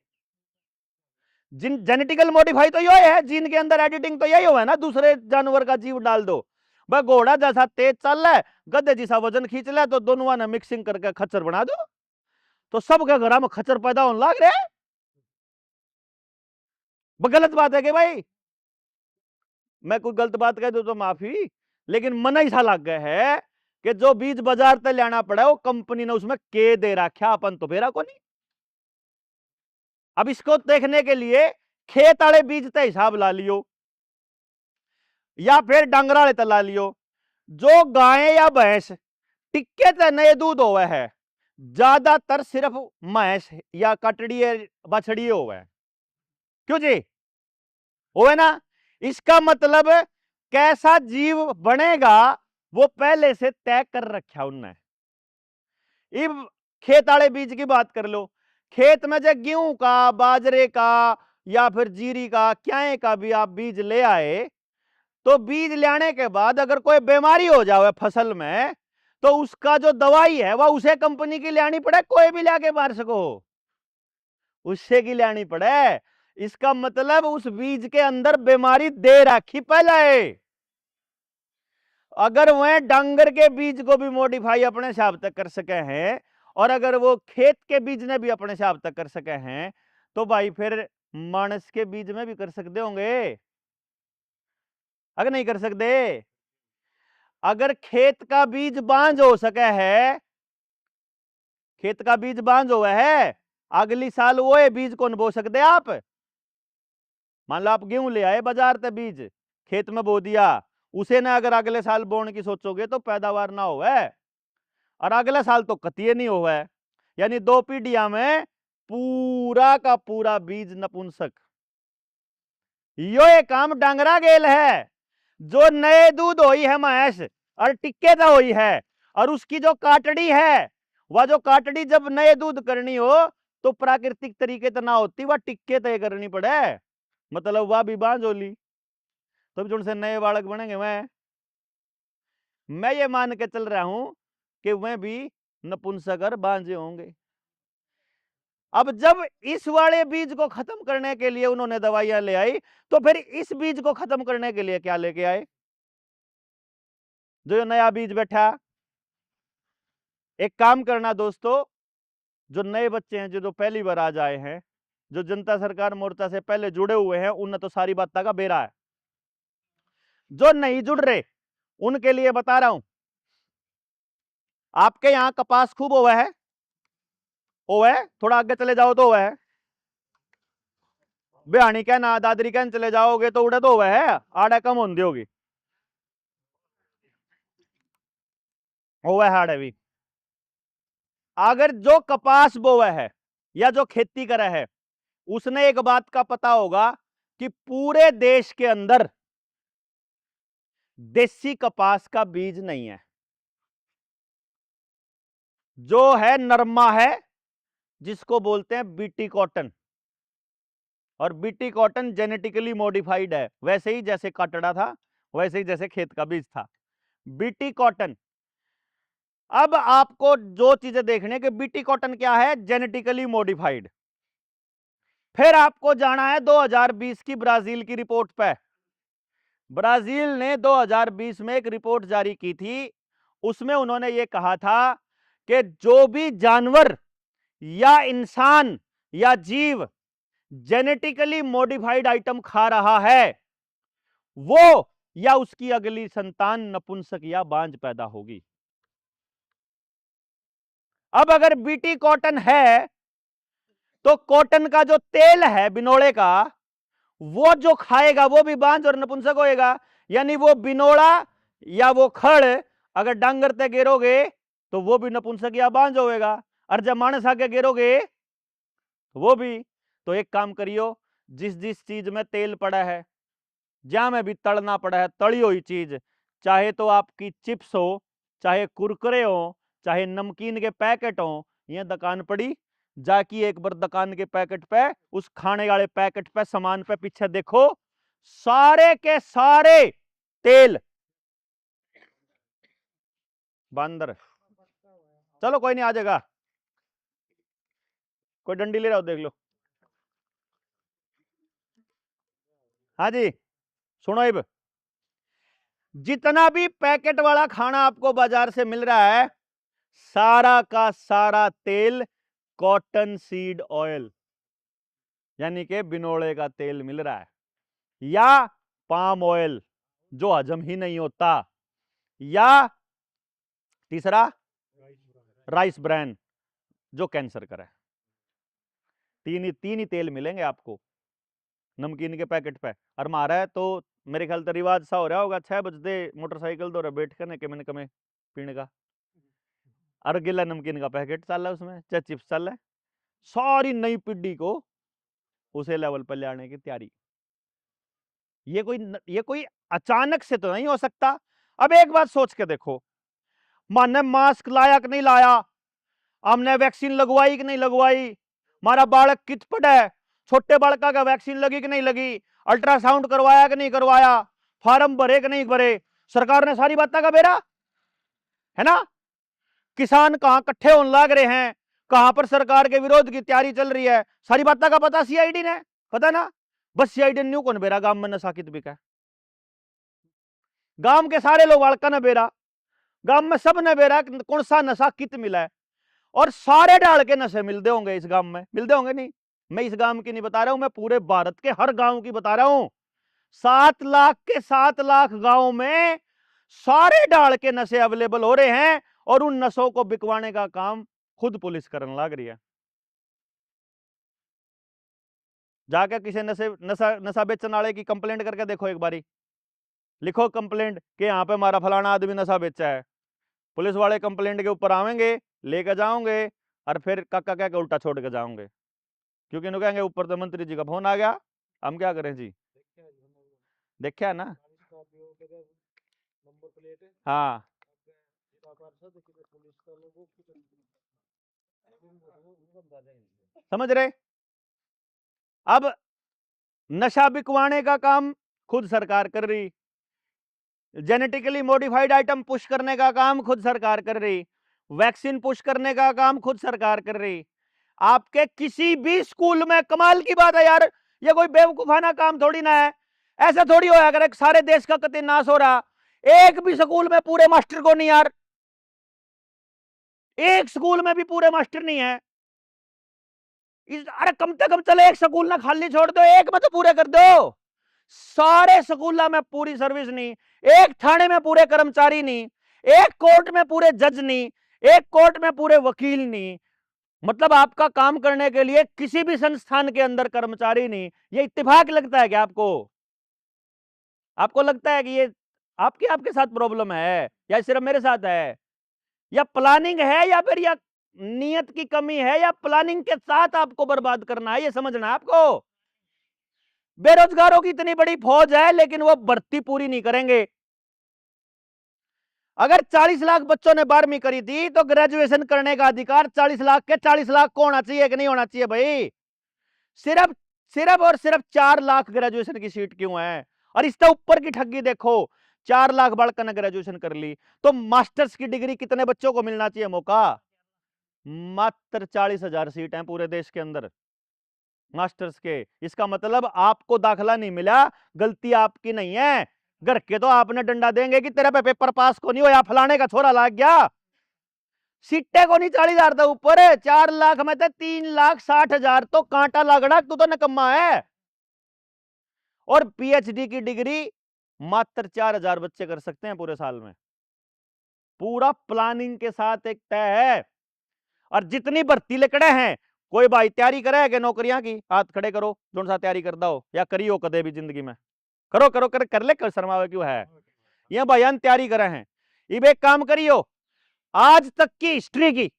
Speaker 1: जिन जेनेटिकल मॉडिफाई तो यही है, जीन के अंदर एडिटिंग तो यही हुआ है ना, दूसरे जानवर का जीव डाल दो। भाई घोड़ा जैसा तेज चल रहा है, गधे जैसा वजन खींच ले, तो दोनों ने मिक्सिंग करके खच्चर बना दो, तो सबके घर में खच्चर पैदा होने लग रहे। गलत बात है कि भाई? मैं कोई गलत बात कह दूं तो माफी, लेकिन मन ऐसा लग गया है कि जो बीज बाजार से लेना पड़ा वो कंपनी ने उसमें के दे रखा, अपन तो फेरा को नहीं। अब इसको देखने के लिए खेत वाले बीज ते हिसाब ला लियो या फिर डंगरा वाले ला लियो। जो गाय या भैंस टिक्के ते नए दूध होवे है, ज्यादातर सिर्फ भैंस या कटड़ी बछड़ी होवे। क्यों जी? होवे ना? इसका मतलब कैसा जीव बनेगा वो पहले से तय कर रखा उनने। इब खेत वाले बीज की बात कर लो, खेत में जो गेहूं का, बाजरे का या फिर जीरी का, क्या का भी आप बीज ले आए, तो बीज लाने के बाद अगर कोई बीमारी हो जाए फसल में तो उसका जो दवाई है वह उसे कंपनी की लानी पड़े, कोई भी लाके मार सको, उससे की लानी पड़े। इसका मतलब उस बीज के अंदर बीमारी दे रखी पहले। अगर वह डांगर के बीज को भी मॉडिफाई अपने हिसाब तक कर सके हैं और अगर वो खेत के बीज ने भी अपने हिसाब तक कर सके हैं तो भाई फिर मानस के बीज में भी कर सकते होंगे, अगर नहीं कर सकते। अगर खेत का बीज बांझ हो सके है, खेत का बीज बांझ हुआ है, अगली साल वो है बीज कौन बो सकते आप। मान लो आप गेहूं ले आए बाजार से, बीज खेत में बो दिया, उसे ना अगर अगले साल बोने की सोचोगे तो पैदावार ना हो, और अगले साल तो कतिये नहीं हुआ है। यानी 2 पीढ़ियां में पूरा का पूरा बीज नपुंसक। यो ये काम डांगरा गेल है जो नए दूध हुई है महस और टिक्के तो हुई है, और उसकी जो काटड़ी है वह जो काटड़ी जब नए दूध करनी हो तो प्राकृतिक तरीके तो ना होती, वह टिक्के तय करनी पड़े, मतलब वह भी बांझ होली तब जो से नए बालक बनेंगे। मैं ये मान के चल रहा हूं कि वह भी नपुंसक और बांझे होंगे। अब जब इस वाले बीज को खत्म करने के लिए उन्होंने दवाइयां ले आई तो फिर इस बीज को खत्म करने के लिए क्या लेके आए, जो नया बीज बैठा। एक काम करना दोस्तों, जो नए बच्चे हैं जो पहली बार आज आए हैं, जो जनता सरकार मोर्चा से पहले जुड़े हुए हैं, उन तो सारी बात का बेरा है। जो नहीं जुड़ रहे उनके लिए बता रहा हूं, आपके यहां कपास खूब हुआ है, थोड़ा आगे चले जाओ तो हुआ है, बिहानी क्या ना दादरी क्या चले जाओगे तो उड़े तो हुआ है, आड़ा कम होंगी होगी, हुआ है आड़े भी। अगर जो कपास बोवा है या जो खेती करा है उसने एक बात का पता होगा कि पूरे देश के अंदर देसी कपास का बीज नहीं है, जो है नरमा है जिसको बोलते हैं बीटी कॉटन, और बीटी कॉटन जेनेटिकली मॉडिफाइड है, वैसे ही जैसे कटड़ा था वैसे ही जैसे खेत का बीज था, बीटी कॉटन। अब आपको जो चीजें देखने कि बीटी कॉटन क्या है, जेनेटिकली मॉडिफाइड। फिर आपको जाना है 2020 की ब्राजील की रिपोर्ट पे। ब्राजील ने 2020 में एक रिपोर्ट जारी की थी, उसमें उन्होंने ये कहा था कि जो भी जानवर या इंसान या जीव जेनेटिकली मॉडिफाइड आइटम खा रहा है वो या उसकी अगली संतान नपुंसक या बांझ पैदा होगी। अब अगर बीटी कॉटन है तो कॉटन का जो तेल है बिनोड़े का, वो जो खाएगा वो भी बांझ और नपुंसक होएगा। यानी वो बिनोड़ा या वो खड़ अगर डांगर ते गिरोगे तो वो भी नपुंसक या बांझ होएगा, और जब मानस आके गिरोगे वो भी। तो एक काम करियो, जिस जिस चीज में तेल पड़ा है, जहां में भी तड़ना पड़ा है, तली हुई चीज, चाहे तो आपकी चिप्स हो, चाहे कुरकुरे हो, चाहे नमकीन के पैकेट हो, ये दुकान पड़ी जाकी एक बार दुकान के पैकेट पे, उस खाने वाले पैकेट पे, सामान पे पीछे देखो, सारे के सारे तेल बंदर। चलो कोई नहीं, आ जाएगा, कोई डंडी ले रहा हो देख लो। हाँ जी सुनो, इब जितना भी पैकेट वाला खाना आपको बाजार से मिल रहा है सारा का सारा तेल कॉटन सीड ऑयल यानी कि बिनोड़े का तेल मिल रहा है, या पाम ऑयल जो हजम ही नहीं होता, या तीसरा राइस ब्रान जो कैंसर करे। तीन ही तेल मिलेंगे आपको नमकीन के पैकेट पे। और मारा है तो मेरे ख्याल से रिवाज सा हो रहा होगा, 6 बजते मोटरसाइकिल तो बैठ करने के मैंने कमे पीने का, और गिला नमकीन का पैकेट चल रहा है उसमें, चाहे चिप्स चल रहा है, सारी नई पीढ़ी को उसे लेवल पर ले आने की तैयारी। ये कोई अचानक से तो नहीं हो सकता। अब एक बात सोच के देखो, माने मास्क लाया कि नहीं लाया, हमने वैक्सीन लगवाई कि नहीं लगवाई, हमारा बालक कित पड़ा है, छोटे बालका का वैक्सीन लगी कि नहीं लगी, अल्ट्रासाउंड करवाया कि नहीं करवाया, फार्म भरे कि नहीं भरे, सरकार ने सारी बातें का बेरा है ना। किसान कहां इकट्ठे होने लग रहे हैं, कहां पर सरकार के विरोध की तैयारी चल रही है, सारी बातें का पता सीआईडी ने, पता ना। बस सीआईडी न्यू कौन बेरा गांव में नशा कित बिका, गांव के सारे लोग वाड़का ने बेरा, गांव में सब ने बेरा कौन सा नशा कित मिला है, और सारे डाल के नशे मिलते होंगे इस गांव में, मिलते होंगे नहीं। मैं इस गांव की नहीं बता रहा हूं, मैं पूरे भारत के हर गांव की बता रहा हूं। 7 लाख के 7 लाख गांव में सारे डाल के नशे अवेलेबल हो रहे हैं, और उन नशों को बिकवाने का काम खुद पुलिस करने लग रही है। जाकर किसी नशा बेचने वाले की कंप्लेंट करके देखो, एक बारी लिखो कंप्लेंट कि यहाँ पे हमारा फलाना आदमी नशा बेचा है। पुलिस वाले कंप्लेंट के ऊपर आवेंगे, लेकर जाओगे, और फिर काका कह के उल्टा छोड़ के जाओगे, क्योंकि इन्होंने कहेंगे ऊपर तो मंत्री जी का फोन आ गया, हम क्या करें जी। देखा ना, हाँ समझ रहे। अब नशा बिकवाने का काम खुद सरकार कर रही, जेनेटिकली मॉडिफाइड आइटम पुश करने का काम खुद सरकार कर रही, वैक्सीन पुश करने का काम खुद सरकार कर रही। आपके किसी भी स्कूल में, कमाल की बात है यार, ये कोई बेवकूफाना काम थोड़ी ना है। ऐसा थोड़ी होया अगर सारे देश का कतई नाश हो रहा, एक भी स्कूल में पूरे मास्टर को नहीं यार, एक स्कूल में भी पूरे मास्टर नहीं है। अरे कम से कम चले एक स्कूल ना खाली छोड़ दो, एक में तो पूरे कर दो। सारे स्कूल में पूरी सर्विस नहीं, एक थाने में पूरे कर्मचारी नहीं, एक कोर्ट में पूरे जज नहीं, एक कोर्ट में पूरे वकील नहीं। मतलब आपका काम करने के लिए किसी भी संस्थान के अंदर कर्मचारी नहीं। ये इत्तेफाक लगता है कि आपको लगता है कि ये आपके साथ प्रॉब्लम है, या सिर्फ मेरे साथ है, या प्लानिंग है, या फिर या नियत की कमी है, या प्लानिंग के साथ आपको बर्बाद करना है, ये समझना है आपको। बेरोजगारों की इतनी बड़ी फौज है, लेकिन वो भर्ती पूरी नहीं करेंगे। अगर 40 लाख बच्चों ने 12वीं करी थी, तो ग्रेजुएशन करने का अधिकार 40 लाख के 40 लाख को होना चाहिए कि नहीं होना चाहिए भाई। सिर्फ और सिर्फ 4 लाख ग्रेजुएशन की सीट क्यों है? और इससे ऊपर की ठगी देखो, 4 लाख बालक ने ग्रेजुएशन कर ली, तो मास्टर्स की डिग्री कितने बच्चों को मिलना चाहिए मौका? मात्र 40,000 सीट हैं पूरे देश के अंदर मास्टर्स के। इसका मतलब आपको दाखला नहीं मिला, गलती आपकी नहीं है, घर के तो आपने डंडा देंगे कि तेरा पे पेपर पास को नहीं होया, फलाने का छोरा लाग गया। सीटें को नहीं 40,000 तो ऊपर है, 4 लाख में तो 3,60,000 तो कांटा लगना, तू तो निकम्मा है। और पीएचडी की डिग्री मात्र 4,000 बच्चे कर सकते हैं पूरे साल में। पूरा प्लानिंग के साथ एक तय है। और जितनी भर्ती लकड़े हैं, कोई भाई तैयारी करे कि नौकरियां की? हाथ खड़े करो जो सा तैयारी करता हो या करियो कदे भी जिंदगी में। करो करो कर ले, कर शर्मावे क्यों है? ये भाईयान तैयारी करे हैं, इब एक काम करियो, आज तक की हिस्ट्री की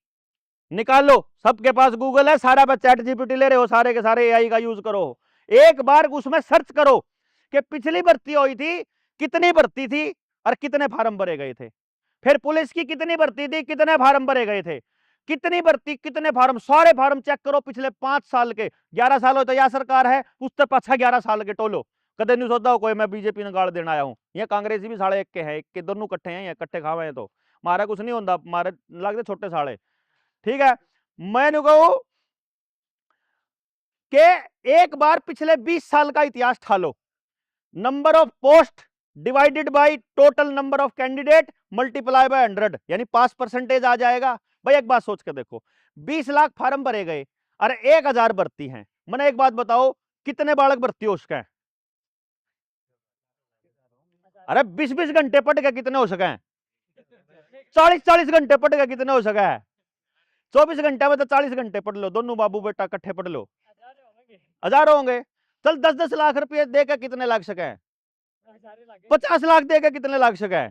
Speaker 1: निकालो, सबके पास गूगल है, सारा पर चैट जीपीटी ले रहे हो, सारे के सारे एआई का यूज करो, एक बार उसमें सर्च करो कि पिछली भर्ती हुई थी, कितनी भर्ती थी और कितने फार्म भरे गए थे। फिर पुलिस की कितनी भर्ती थी, कितने फार्म भरे गए थे, कितनी भर्ती कितने फार्म, सारे फार्म चेक करो पिछले 5 साल के। 11 साल हो तो यह सरकार है, उससे पाछा 11 साल के टोलो। कदे नहीं सोचा हो कोई मैं बीजेपी ने गाड़ देना आया हूं, ये कांग्रेसी भी साले एक के हैं, एक के दोनों कट्ठे हैं, कट्ठे खावे हैं, तो मारा कुछ नहीं होता, मारे लगते छोटे साले। ठीक है, मैंने कहूं कि एक बार पिछले 20 साल का इतिहास ठालो, number of post divided by total number of candidate multiply by 100, यानी पास परसेंटेज आ जाएगा। भाई एक बात सोच के देखो, 20 लाख फार्म भरे गए और 1,000 भर्ती हैं, मैंने एक बात बताओ, कितने बालक भर्ती हो सके? अरे 20-20 घंटे पढ़ के कितने हो सके? 40-40 घंटे पढ़ के कितने हो सके? 24 घंटे में तो 40 घंटे पढ़ लो, दोनों बाबू बेटा इकट्ठे पढ़ लो, 1,000 होंगे। चल 10-10 लाख रुपए दे के कितने लाग सके? 50 लाख दे के कितने लाग सके?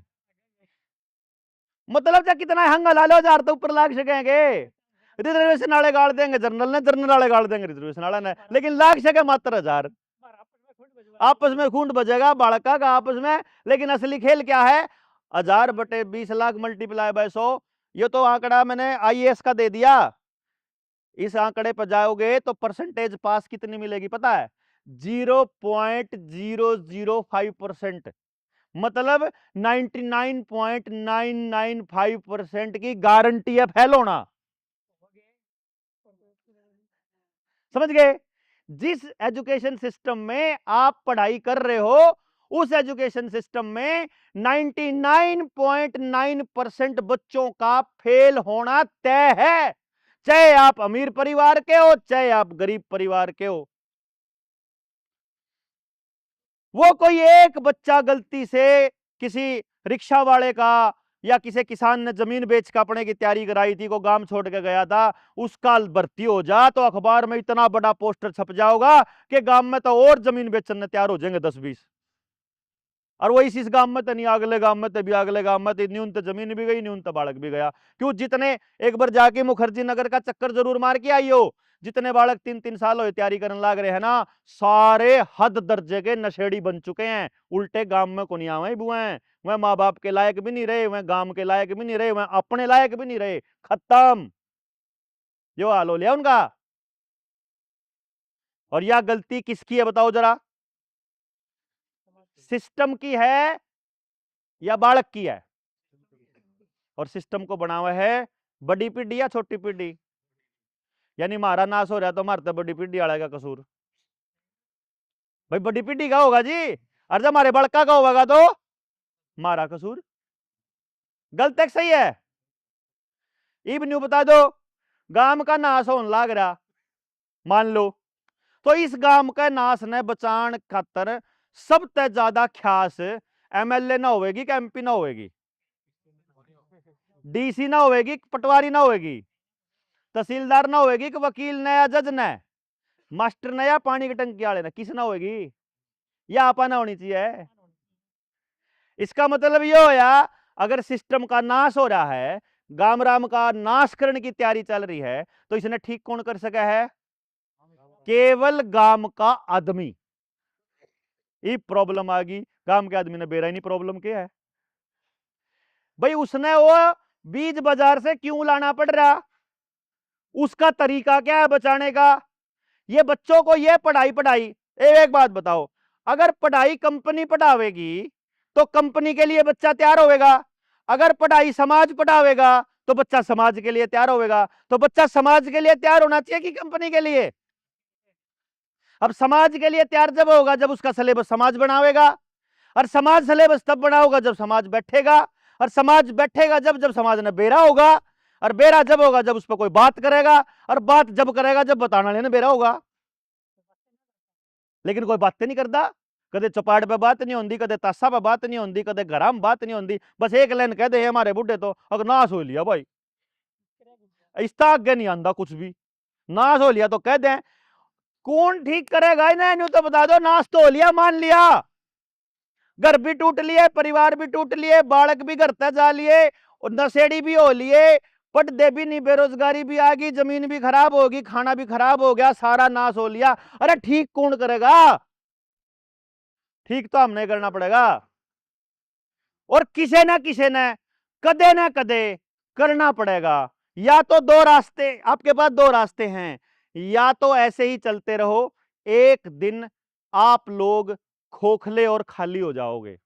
Speaker 1: मतलब क्या कितना हंगा ला लो, 1,000 तो ऊपर लाग सकेंगे। रिजर्वेशन वाले गाड़ देंगे जनरल ने, जनरल वाले गाड़ देंगे रिजर्वेशन वाले ने, लेकिन लाग सके मात्र 1,000। आपस में खूंट बजेगा बालका का आपस में, लेकिन असली खेल क्या है? 1,000 बटे 20 लाख मल्टीप्लाई बाय 100, ये तो आंकड़ा मैंने आईएएस का दे दिया। इस आंकड़े पर जाओगे तो परसेंटेज पास कितनी मिलेगी पता है? 0.005%, मतलब 99.995% की गारंटी है फेल होना। समझ गए? जिस एजुकेशन सिस्टम में आप पढ़ाई कर रहे हो, उस एजुकेशन सिस्टम में 99.9% बच्चों का फेल होना तय है, चाहे आप अमीर परिवार के हो चाहे आप गरीब परिवार के हो। वो कोई एक बच्चा गलती से किसी रिक्शा वाले का या किसी किसान ने जमीन बेच के अपने की तैयारी कराई थी, को गांव छोड़ के गया था, उसका भर्ती हो जा तो अखबार में इतना बड़ा पोस्टर छप जाओगा कि गांव में तो और जमीन बेचने तैयार हो जाएंगे 10-20। और वो इस गांव में तो नहीं, अगले गांव में तो भी, अगले गांव में तो न्यून तो जमीन भी गई, न्यून तो बालक भी गया। क्यों? जितने एक बार जाके मुखर्जी नगर का चक्कर जरूर मार के आइयो, जितने बालक 3-3 साल हो तैयारी करने लग रहे हैं ना, सारे हद दर्जे के नशेड़ी बन चुके हैं। उल्टे गांव में को नहीं आवे बुआ, वह माँ बाप के लायक भी नहीं रहे, वह गांव के लायक भी नहीं रहे, वह अपने लायक भी नहीं रहे, खत्म। जो हाल हो लिया उनका। और यह गलती किसकी है बताओ जरा? सिस्टम की है या बालक की है? और सिस्टम को बनावा है बड़ी पीढ़ी या छोटी पीढ़ी? यानी हमारा नाश हो रहा तो हमारे तो बड़ी पीढ़ी वाला का कसूर? भाई बड़ी पीढ़ी का होगा जी, और जब हमारे बड़का का होगा तो हमारा कसूर। गलत है सही है? इब न्यू बता दो, गांव का नाश होने लग रहा मान लो, तो इस गांव का नाश ने बचान खातर सबसे ज्यादा ख्यास एमएलए ना होगी कि एमपी ना होगी, डीसी ना होगी, पटवारी ना होगी, तहसीलदार ना होगी कि वकील ने या जज ने, मास्टर ने या पानी की टंकी वाले ने, किस ना होगी? या आपा ना होनी चाहिए। इसका मतलब ये होया, अगर सिस्टम का नाश हो रहा है, गाम राम का नाश करने की तैयारी चल रही है, तो इसने ठीक कौन कर सका है? केवल गांव का आदमी। ये प्रॉब्लम आ गई, गांव के आदमी ने बेरा ही नहीं प्रॉब्लम क्या है। भाई उसने वो बीज बाजार से क्यों लाना पड़ रहा, उसका तरीका क्या है बचाने का? ये बच्चों को ये पढ़ाई एक बात बताओ, अगर पढ़ाई कंपनी पढ़ावेगी तो कंपनी के लिए बच्चा तैयार होगा, अगर पढ़ाई समाज पढ़ावेगा तो बच्चा समाज के लिए तैयार होगा। तो बच्चा समाज के लिए तैयार होना चाहिए कि कंपनी के लिए? अब समाज के लिए तैयार जब होगा जब उसका सिलेबस समाज बनावेगा, और समाज सिलेबस तब बना होगा जब समाज बैठेगा, और समाज बैठेगा जब जब समाज ने बेरा होगा, और बेरा जब होगा जब उस पर कोई बात करेगा, और बात जब करेगा जब बताने वाले ने बेरा होगा। लेकिन कोई बातें नहीं करता, कदे चौपाट पे बात नहीं होती, कदे तासा पे बात नहीं होती, कदे घर में बात नहीं होती, बस एक लाइन कह दे हमारे बुढ़े तो अगर नाश हो लिया भाई, इसका आगे नहीं आंदा कुछ भी, नाश हो लिया तो कह दें। कौन ठीक करेगा इन्हें तो बता दो, नाश तो हो लिया मान लिया, घर भी टूट लिए, परिवार भी टूट लिए, बालक भी घर तक जा लिए, और नशेड़ी भी हो लिए, पढ़ते भी नहीं, बेरोजगारी भी आ गई, जमीन भी खराब होगी, खाना भी खराब हो गया, सारा नाश हो लिया। अरे ठीक कौन करेगा? ठीक तो हमने करना पड़ेगा, और किसे ना किसे ने कदे ना कदे करना पड़ेगा। या तो दो रास्ते आपके पास, दो रास्ते हैं, या तो ऐसे ही चलते रहो, एक दिन आप लोग खोखले और खाली हो जाओगे।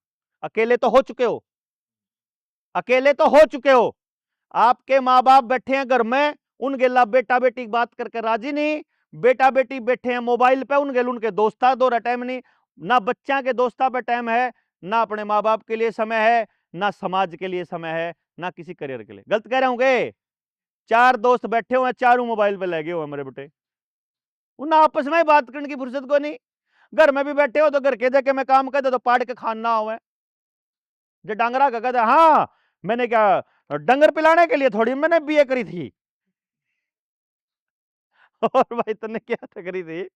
Speaker 1: अकेले तो हो चुके हो, अकेले तो हो चुके हो, आपके माँ बाप बैठे हैं घर में, उनके ला बेटा बेटी बात करके राजी नहीं, बेटा बेटी बैठे हैं मोबाइल पे, उनके दोस्ता दो टाइम नहीं, ना बच्चा के दोस्ता पे टाइम है, ना अपने माँ बाप के लिए समय है, ना समाज के लिए समय है, ना किसी करियर के लिए। गलत कह रहे होंगे? 4 दोस्त बैठे हुए हैं, चारों मोबाइल पे लगे हुए मेरे बेटे, उन आपस में बात करने की फुर्सत को नहीं। घर में भी बैठे हो तो घर के जाके मैं काम कर दे तो पाड़ के खाना हुआ है, जो डांगरा का कहता हाँ मैंने क्या डंगर पिलाने के लिए थोड़ी मैंने बीए करी थी। और भाई तुमने क्या करी थी?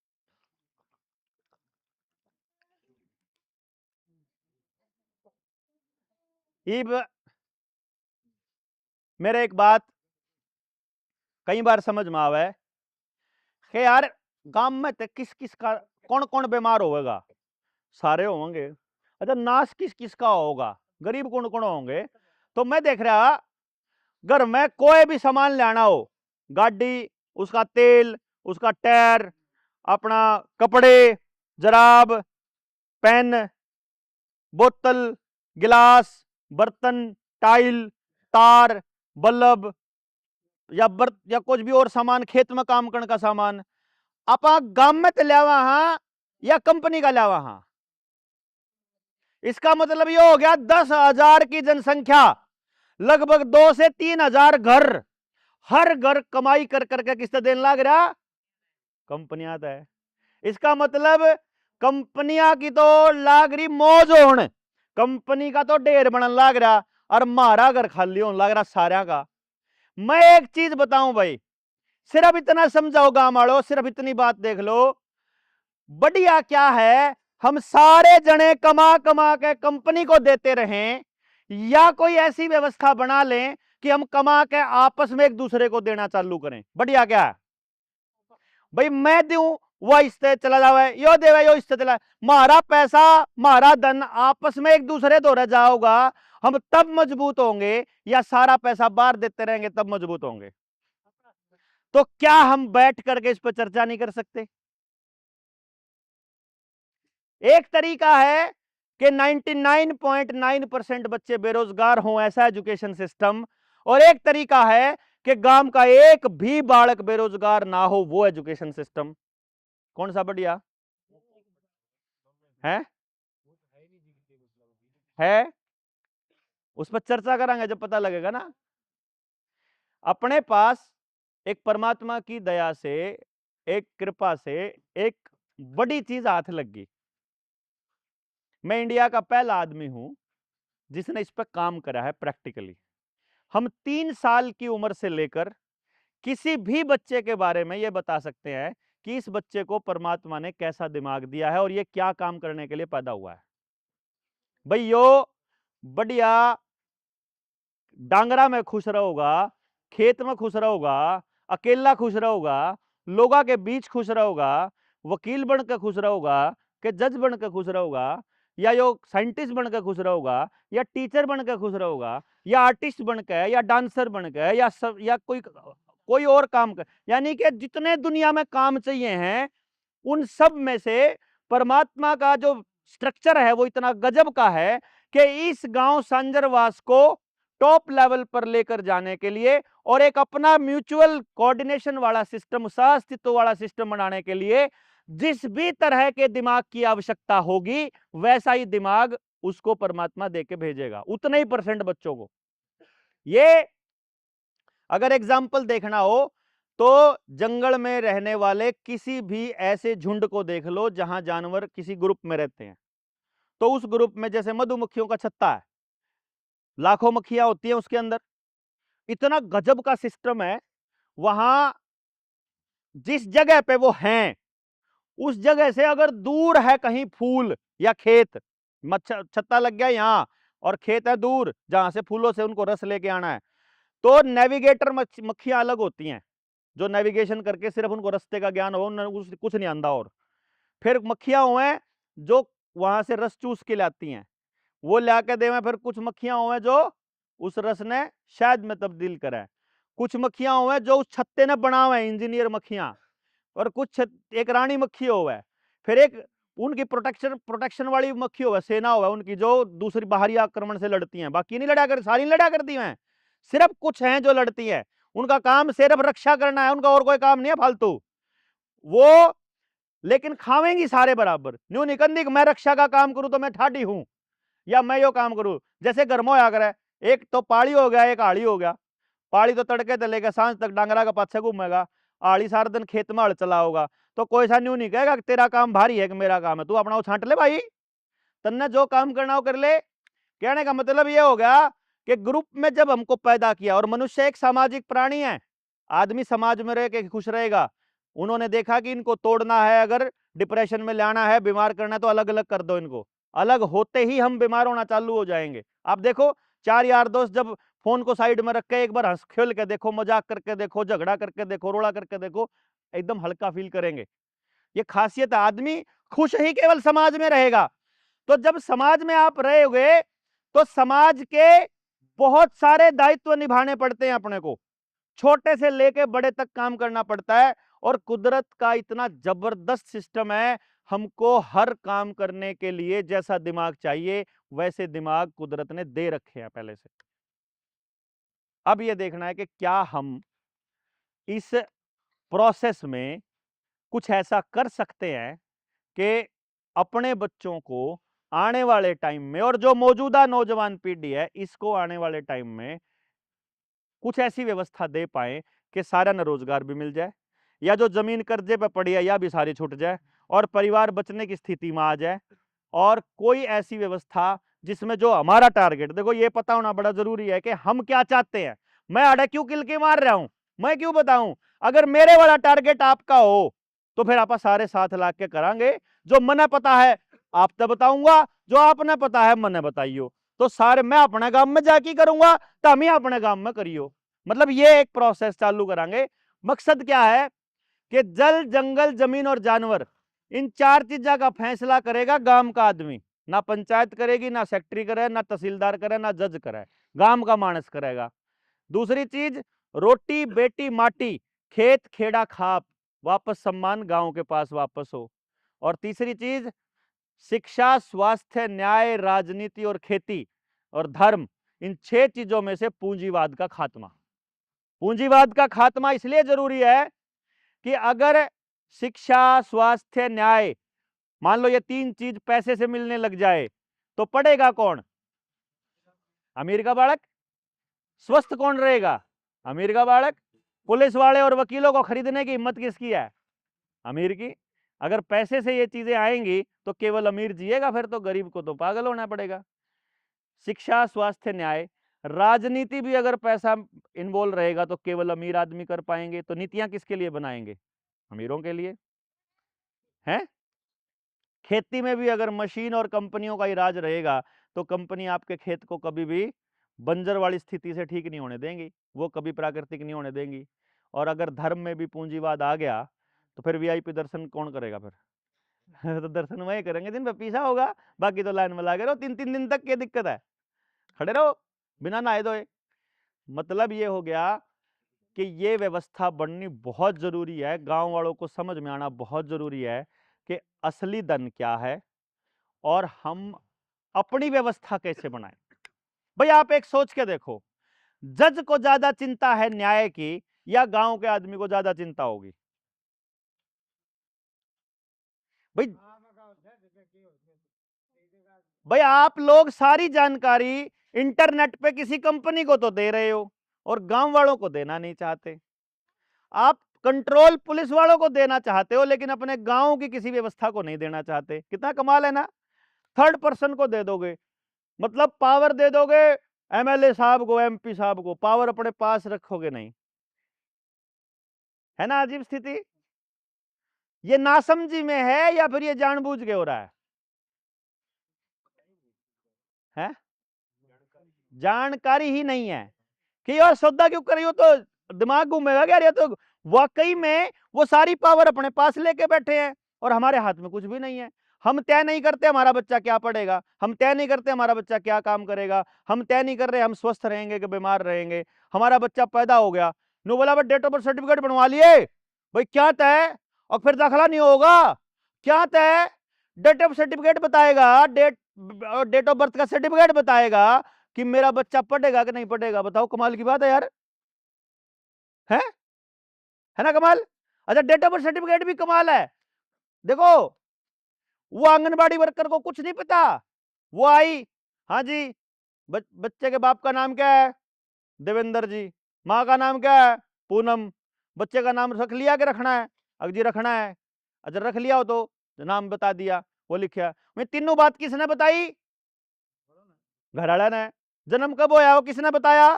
Speaker 1: मेरे एक बात कई बार समझ में आवे कि यार गांव में तो किस किस का कौन कौन बीमार होगा? सारे होंगे। अच्छा नाश किस किस का होगा? गरीब कौन कौन होंगे? तो मैं देख रहा घर में कोई भी सामान लेना हो, गाड़ी, उसका तेल, उसका टायर, अपना कपड़े, जराब, पेन, बोतल, गिलास, बर्तन, टाइल, तार, बल्ब, या कुछ भी और सामान, खेत में काम करने का सामान आप गांव में तो लियावा हाँ या कंपनी का लियावा हाँ? इसका मतलब ये हो गया 10,000 की जनसंख्या, लगभग 2 से 3,000 घर, हर घर कमाई कर करके किससे देने लग रहा? कंपनियां है। इसका मतलब कंपनियां की तो लाग रही मौज होने, कंपनी का तो ढेर बनने लग रहा, और मारा घर खाली होने लग रहा सारा का। मैं एक चीज बताऊं भाई, सिर्फ इतना समझाओ गांव वालों, सिर्फ इतनी बात देख लो, बढ़िया क्या है हम सारे जने कमा कमा के कंपनी को देते रहें, या कोई ऐसी व्यवस्था बना लें कि हम कमा के आपस में एक दूसरे को देना चालू करें। बढ़िया क्या है भाई, मैं दूं वो इससे चला जावे, यो देवे यो इससे चला, मारा पैसा मारा धन आपस में एक दूसरे दो रह जाओगा, हम तब मजबूत होंगे, या सारा पैसा बाहर देते रहेंगे तब मजबूत होंगे? तो क्या हम बैठ करके इस पर चर्चा नहीं कर सकते? एक तरीका है कि 99.9% बच्चे बेरोजगार हों, ऐसा एजुकेशन सिस्टम, और एक तरीका है कि गांव का एक भी बालक बेरोजगार ना हो, वो एजुकेशन सिस्टम। कौन सा बढ़िया है? है उस पर चर्चा करेंगे जब पता लगेगा ना। अपने पास एक परमात्मा की दया से, एक कृपा से एक बड़ी चीज हाथ लग गई। मैं इंडिया का पहला आदमी हूं जिसने इस पर काम करा है प्रैक्टिकली। हम 3 साल की उम्र से लेकर किसी भी बच्चे के बारे में यह बता सकते हैं कि इस बच्चे को परमात्मा ने कैसा दिमाग दिया है और यह क्या काम करने के लिए पैदा हुआ है। भाई यो बढ़िया डांगरा में खुश रहोगा, खेत में खुश रहोगा, अकेला खुश रहोगा, लोगों के बीच खुश रहोगा, वकील बनकर खुश रहोगा, कि जज बनकर खुश रहोगा, या यो साइंटिस्ट बनकर खुश रहोगा, या टीचर बनकर खुश रहोगा, या आर्टिस्ट बनकर, या डांसर बनकर, या कोई और काम कर, यानी कि जितने दुनिया में काम चाहिए हैं उन सब में से परमात्मा का जो स्ट्रक्चर है वो इतना गजब का है कि इस गांव सांजरवास को टॉप लेवल पर लेकर जाने के लिए और एक अपना म्यूचुअल कोऑर्डिनेशन वाला सिस्टम, सह अस्तित्व वाला सिस्टम बनाने के लिए जिस भी तरह के दिमाग की आवश्यकता होगी वैसा ही दिमाग उसको परमात्मा देके भेजेगा, उतने ही % बच्चों को। ये अगर एग्जाम्पल देखना हो तो जंगल में रहने वाले किसी भी ऐसे झुंड को देख लो जहां जानवर किसी ग्रुप में रहते हैं, तो उस ग्रुप में जैसे मधुमक्खियों का छत्ता है, लाखों मक्खियां होती हैं उसके अंदर, इतना गजब का सिस्टम है। वहां जिस जगह पे वो हैं उस जगह से अगर दूर है कहीं फूल या खेत, छत्ता लग गया यहां और खेत है दूर जहां से फूलों से उनको रस लेके आना है, तो नेविगेटर मक्खियां अलग होती हैं जो नेविगेशन करके सिर्फ उनको रास्ते का ज्ञान हो, कुछ नहीं आंदा। और फिर मक्खियां हुए जो वहां से रस चूस के लाती हैं, वो ला के देवे। फिर कुछ मक्खियां हुए जो उस रस ने शहद में तब्दील करे, कुछ मक्खियां हुए जो उस छत्ते ने बनावे, इंजीनियर मक्खियां, और कुछ एक रानी मक्खी हुआ, फिर एक उनकी प्रोटेक्शन वाली मक्खी हुआ, सेना हुआ उनकी जो दूसरी बाहरी आक्रमण से लड़ती हैं, बाकी नहीं लड़ा कर, सारी लड़ा करती हैं, सिर्फ कुछ हैं जो लड़ती हैं, उनका काम सिर्फ रक्षा करना है, उनका और कोई काम नहीं है फालतू वो। लेकिन खावेंगी सारे बराबर, न्यू निकंदी मैं रक्षा का काम करूं तो मैं ठाडी हूं, या मैं यो काम करूं। जैसे गर्म होया करे, एक तो पाड़ी हो गया एक आड़ी हो गया, पाड़ी तो तड़के से लेकर सांझ तक डांगरा का पाछे घूमेगा, आड़ी सारा दिन खेत में हल चला होगा, तो कोई सा न्यू नहीं कहेगा कि तेरा काम भारी है कि मेरा काम है, तू अपना वो छांट ले भाई, तन्ने जो काम करना हो कर ले। कहने का मतलब ये हो गया कि ग्रुप में जब हमको पैदा किया, और मनुष्य एक सामाजिक प्राणी है, आदमी समाज में रह के खुश रहेगा। उन्होंने देखा कि इनको तोड़ना है, अगर डिप्रेशन में लाना है, बीमार करना है, तो अलग अलग कर दो इनको, अलग होते ही हम बीमार होना चालू हो जाएंगे। आप देखो 4 यार दोस्त जब फोन को साइड में रख के एक बार हंस खेल के देखो, मजाक करके देखो, झगड़ा करके देखो, रोड़ा करके देखो, एकदम हल्का फील करेंगे। ये खासियत है, आदमी खुश ही केवल समाज में रहेगा। तो जब समाज में आप रहोगे तो समाज के बहुत सारे दायित्व निभाने पड़ते हैं अपने को, छोटे से लेके बड़े तक काम करना पड़ता है। और कुदरत का इतना जबरदस्त सिस्टम है, हमको हर काम करने के लिए जैसा दिमाग चाहिए वैसे दिमाग कुदरत ने दे रखे हैं पहले से। अब यह देखना है कि क्या हम इस प्रोसेस में कुछ ऐसा कर सकते हैं कि अपने बच्चों को आने वाले टाइम में, और जो मौजूदा नौजवान पीढ़ी है इसको आने वाले टाइम में कुछ ऐसी व्यवस्था दे पाए कि सारा न रोजगार भी मिल जाए, या जो जमीन कर्जे पे पड़ी है या भी सारी छूट जाए और परिवार बचने की स्थिति में आ जाए, और कोई ऐसी व्यवस्था जिसमें जो हमारा टारगेट, देखो ये पता होना बड़ा जरूरी है कि हम क्या चाहते हैं। मैं आड़े क्यों किलके मार रहा हूं, मैं क्यों बताऊं? अगर मेरे वाला टारगेट आपका हो तो फिर आप सारे साथ ला के करांगे। जो मने पता है आप तो बताऊंगा, जो आपने पता है मने बताइयो। तो सारे मैं अपने गांव में जाके करूंगा तो हम ही अपने गांव में करियो। मतलब ये एक प्रोसेस चालू करांगे। मकसद क्या है कि जल, जंगल, जमीन और जानवर, इन चार चीजों का फैसला करेगा गांव का आदमी। ना पंचायत करेगी, ना सेक्रेटरी करे, ना तहसीलदार करे, ना जज करे, गांव का मानस करेगा। दूसरी चीज, रोटी बेटी माटी, खेत खेड़ा खाप, वापस सम्मान गांव के पास वापस हो। और तीसरी चीज, शिक्षा, स्वास्थ्य, न्याय, राजनीति और खेती और धर्म, इन 6 चीजों में से पूंजीवाद का खात्मा। पूंजीवाद का खात्मा इसलिए जरूरी है कि अगर शिक्षा, स्वास्थ्य, न्याय, मान लो ये 3 चीज पैसे से मिलने लग जाए तो पढ़ेगा कौन? अमीर का बालक। स्वस्थ कौन रहेगा? अमीर का बालक। पुलिस वाले और वकीलों को खरीदने की हिम्मत किसकी है? अमीर की। अगर पैसे से ये चीजें आएंगी तो केवल अमीर जिएगा, फिर तो गरीब को तो पागल होना पड़ेगा। शिक्षा, स्वास्थ्य, न्याय, राजनीति भी अगर पैसा इन्वॉल्व रहेगा तो केवल अमीर आदमी कर पाएंगे। तो नीतियां किसके लिए बनाएंगे? अमीरों के लिए। हैं? खेती में भी अगर मशीन और कंपनियों का ही राज रहेगा तो कंपनी आपके खेत को कभी भी बंजर वाली स्थिति से ठीक नहीं होने देंगी, वो कभी प्राकृतिक नहीं होने देंगी। और अगर धर्म में भी पूंजीवाद आ गया तो फिर वीआईपी दर्शन कौन करेगा फिर? तो दर्शन वही करेंगे जिन पे पीछा होगा, बाकी तो लाइन में लगे रहो 3-3 दिन तक। क्या दिक्कत है? खड़े रहो बिना नहाए धोए। मतलब ये हो गया कि ये व्यवस्था बननी बहुत जरूरी है, गांव वालों को समझ में आना बहुत जरूरी है कि असली धन क्या है और हम अपनी व्यवस्था कैसे बनाएं। भाई आप एक सोच के देखो, जज को ज्यादा चिंता है न्याय की या गांव के आदमी को ज्यादा चिंता होगी? भाई भाई आप लोग सारी जानकारी इंटरनेट पे किसी कंपनी को तो दे रहे हो और गांव वालों को देना नहीं चाहते। आप कंट्रोल पुलिस वालों को देना चाहते हो लेकिन अपने गांव की किसी व्यवस्था को नहीं देना चाहते। कितना कमाल है ना? थर्ड पर्सन को दे दोगे, मतलब पावर दे दोगे एमएलए साहब को, एमपी साहब को, पावर अपने पास रखोगे नहीं। है ना अजीब स्थिति? ये नासमझी में है या फिर ये जानबूझ के हो रहा है? हैं? जानकारी ही नहीं है कि यार सौदा क्यों कर रही हो, तो दिमाग घूमेगा क्या? ये तो वाकई में वो सारी पावर अपने पास लेके बैठे हैं और हमारे हाथ में कुछ भी नहीं है। हम तय नहीं करते हमारा बच्चा क्या पढ़ेगा, हम तय नहीं करते हमारा बच्चा क्या काम करेगा, हम तय नहीं कर रहे हम स्वस्थ रहेंगे कि बीमार रहेंगे। हमारा बच्चा पैदा हो गया, नो बोला डेट ऑफ बर्थ सर्टिफिकेट बनवा लिए, भाई क्या तय? और फिर दाखिला नहीं होगा, क्या तय? डेट ऑफ सर्टिफिकेट बताएगा, डेट ऑफ बर्थ का सर्टिफिकेट बताएगा कि मेरा बच्चा पढ़ेगा कि नहीं पढ़ेगा। बताओ कमाल की बात है यार, है ना कमाल? अच्छा डेट ऑफ बर्थ सर्टिफिकेट भी कमाल है। देखो वो आंगनबाड़ी वर्कर को कुछ नहीं पता, वो आई, हाँ जी बच्चे के बाप का नाम क्या है? देवेंद्र जी। माँ का नाम क्या है? पूनम। बच्चे का नाम रख लिया कि रखना है? अगर जी रखना है। अच्छा रख लिया हो तो नाम बता दिया, वो लिखा। मैं तीनों बात किसने बताई? घरवाला ने। जन्म कब होया वो किसने बताया?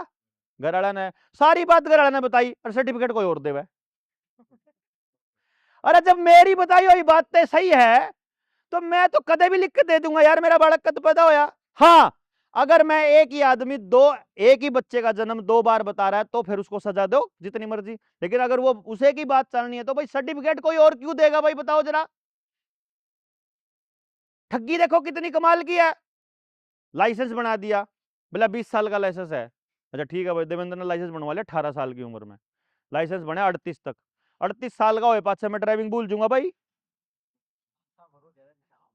Speaker 1: घरवाला ने। सारी बात घरवाला ने बताई और सर्टिफिकेट कोई और देवे। अरे जब मेरी बताई हुई बातें सही है तो मैं तो कदे भी लिख के दे दूंगा यार, मेरा बालक कद पैदा होया। हाँ अगर मैं एक ही आदमी एक ही बच्चे का जन्म 2 बार बता रहा है तो फिर उसको सजा दो जितनी मर्जी, लेकिन अगर वो उसे की बात चलनी है तो भाई सर्टिफिकेट कोई और क्यों देगा? भाई बताओ जरा, ठगी देखो कितनी कमाल की है। लाइसेंस बना दिया, बोला 20 साल का लाइसेंस है। अच्छा ठीक है भाई, देवेंद्र ने लाइसेंस बनवा लिया 18 साल की उम्र में, लाइसेंस बने 38 तक। 38 साल का हो पाछे मैं ड्राइविंग भूल जाऊंगा भाई,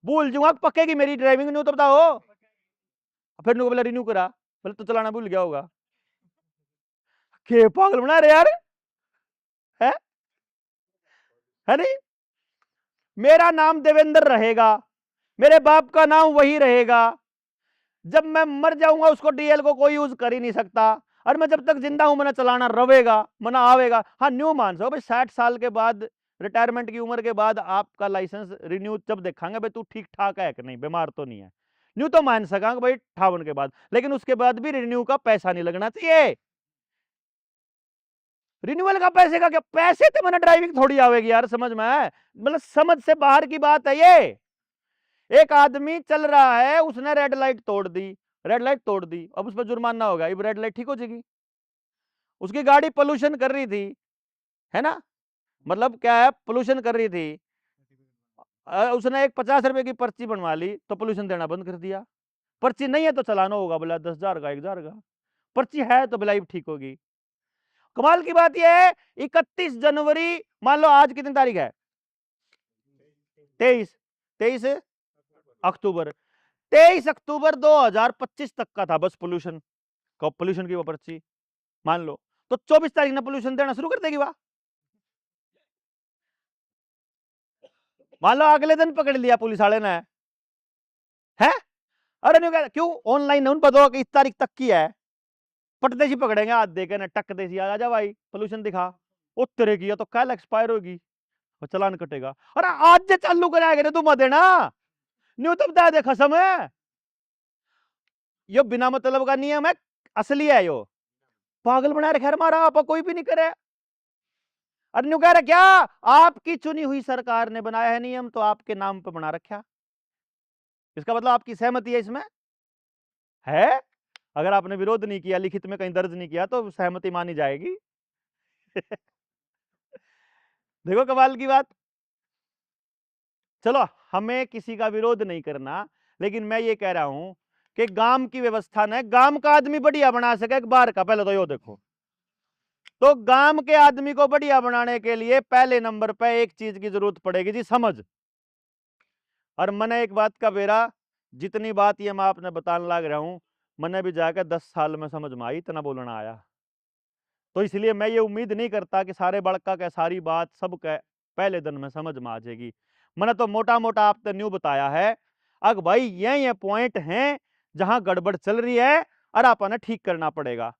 Speaker 1: भूल जाऊंगा, पक्केगी मेरी ड्राइविंग नहीं तो बताओ। फिर बोला रिन्यू करा, बोले तो चलाना भूल गया होगा। के पागल बना रहे यार, है नहीं? मेरा नाम देवेंद्र रहेगा, मेरे बाप का नाम वही रहेगा। जब मैं मर जाऊंगा उसको डीएल को कोई यूज कर ही नहीं सकता। और मैं जब तक जिंदा हूं, मैंने चलाना रवेगा, मना आवेगा। हाँ, न्यू मान सको भाई 60 साल के बाद, रिटायरमेंट की उम्र के बाद आपका लाइसेंस रिन्यू जब देखांगे भाई तू ठीक ठाक है कि नहीं, बीमार तो नहीं है, न्यू तो मान सका भाई 58 के बाद। लेकिन उसके बाद भी रिन्यू का पैसा नहीं लगना चाहिए। रिन्यूअल का पैसे का क्या, पैसे तो मैंने ड्राइविंग थोड़ी आवेगी यार, समझ में है, मतलब समझ से बाहर की बात है ये। एक आदमी चल रहा है, उसने रेड लाइट तोड़ दी, रेड लाइट तोड़ दी, अब उस पर जुर्माना होगा, अब रेड लाइट ठीक हो जाएगी? उसकी गाड़ी पोल्यूशन कर रही थी, है ना, मतलब क्या है, पोल्यूशन कर रही थी, उसने एक 50 रुपए की पर्ची बनवा ली तो पोल्यूशन देना बंद कर दिया। पर्ची नहीं है तो चलाना होगा बोला 10,000 का, 1,000 का। पर्ची है तो बिलाई ठीक होगी। कमाल की बात यह है, 31 जनवरी, मान लो आज कितनी तारीख है, 23 अक्टूबर, 23 अक्टूबर 2025 तक का था बस पोल्यूशन का, पोल्यूशन की वो पर्ची मान लो। तो 24 तारीख ने पोल्यूशन देना शुरू कर देगी वाह। मान लो अगले दिन पकड़ लिया पुलिस वाले ने, है, अरे नहीं कहता क्यों, ऑनलाइन उन पता कि इस तारीख तक की है, पटदेसी ही पकड़ेंगे, हाथ देके ना टक देसी, आ जा भाई पोल्यूशन दिखा, वो तेरे की तो कल एक्सपायर होगी और चलान कटेगा। अरे आज से चालू कराएगा तुम मत देना, न्यू तो बता दे खसम है, यो बिना मतलब का नियम है, असली है यो, पागल बना रखा है हमारा, आप कोई भी नहीं करे। अरे न्यू कह रहा क्या, आपकी चुनी हुई सरकार ने बनाया है नियम तो आपके नाम पे बना रखा, इसका मतलब आपकी सहमति है इसमें, है, अगर आपने विरोध नहीं किया, लिखित में कहीं दर्ज नहीं किया तो सहमति मानी जाएगी। देखो कमाल की बात। चलो, हमें किसी का विरोध नहीं करना, लेकिन मैं ये कह रहा हूं कि गांव की व्यवस्था ने गांव का आदमी बढ़िया बना सके, बाहर का पहले तो यो देखो, तो गांव के आदमी को बढ़िया बनाने के लिए पहले नंबर पे एक चीज की जरूरत पड़ेगी जी, समझ। और मैंने एक बात का बेरा, जितनी बात ये मैं आपने बताने लग रहा हूं, मैंने भी जाकर 10 साल में समझ में आई, इतना बोलना आया। तो इसलिए मैं ये उम्मीद नहीं करता कि सारे बड़का के सारी बात सब के पहले दिन में समझ में आ जाएगी। मैंने तो मोटा मोटा आपने न्यू बताया है, अग भाई ये पॉइंट हैं जहां गड़बड़ चल रही है और आपने ठीक करना पड़ेगा।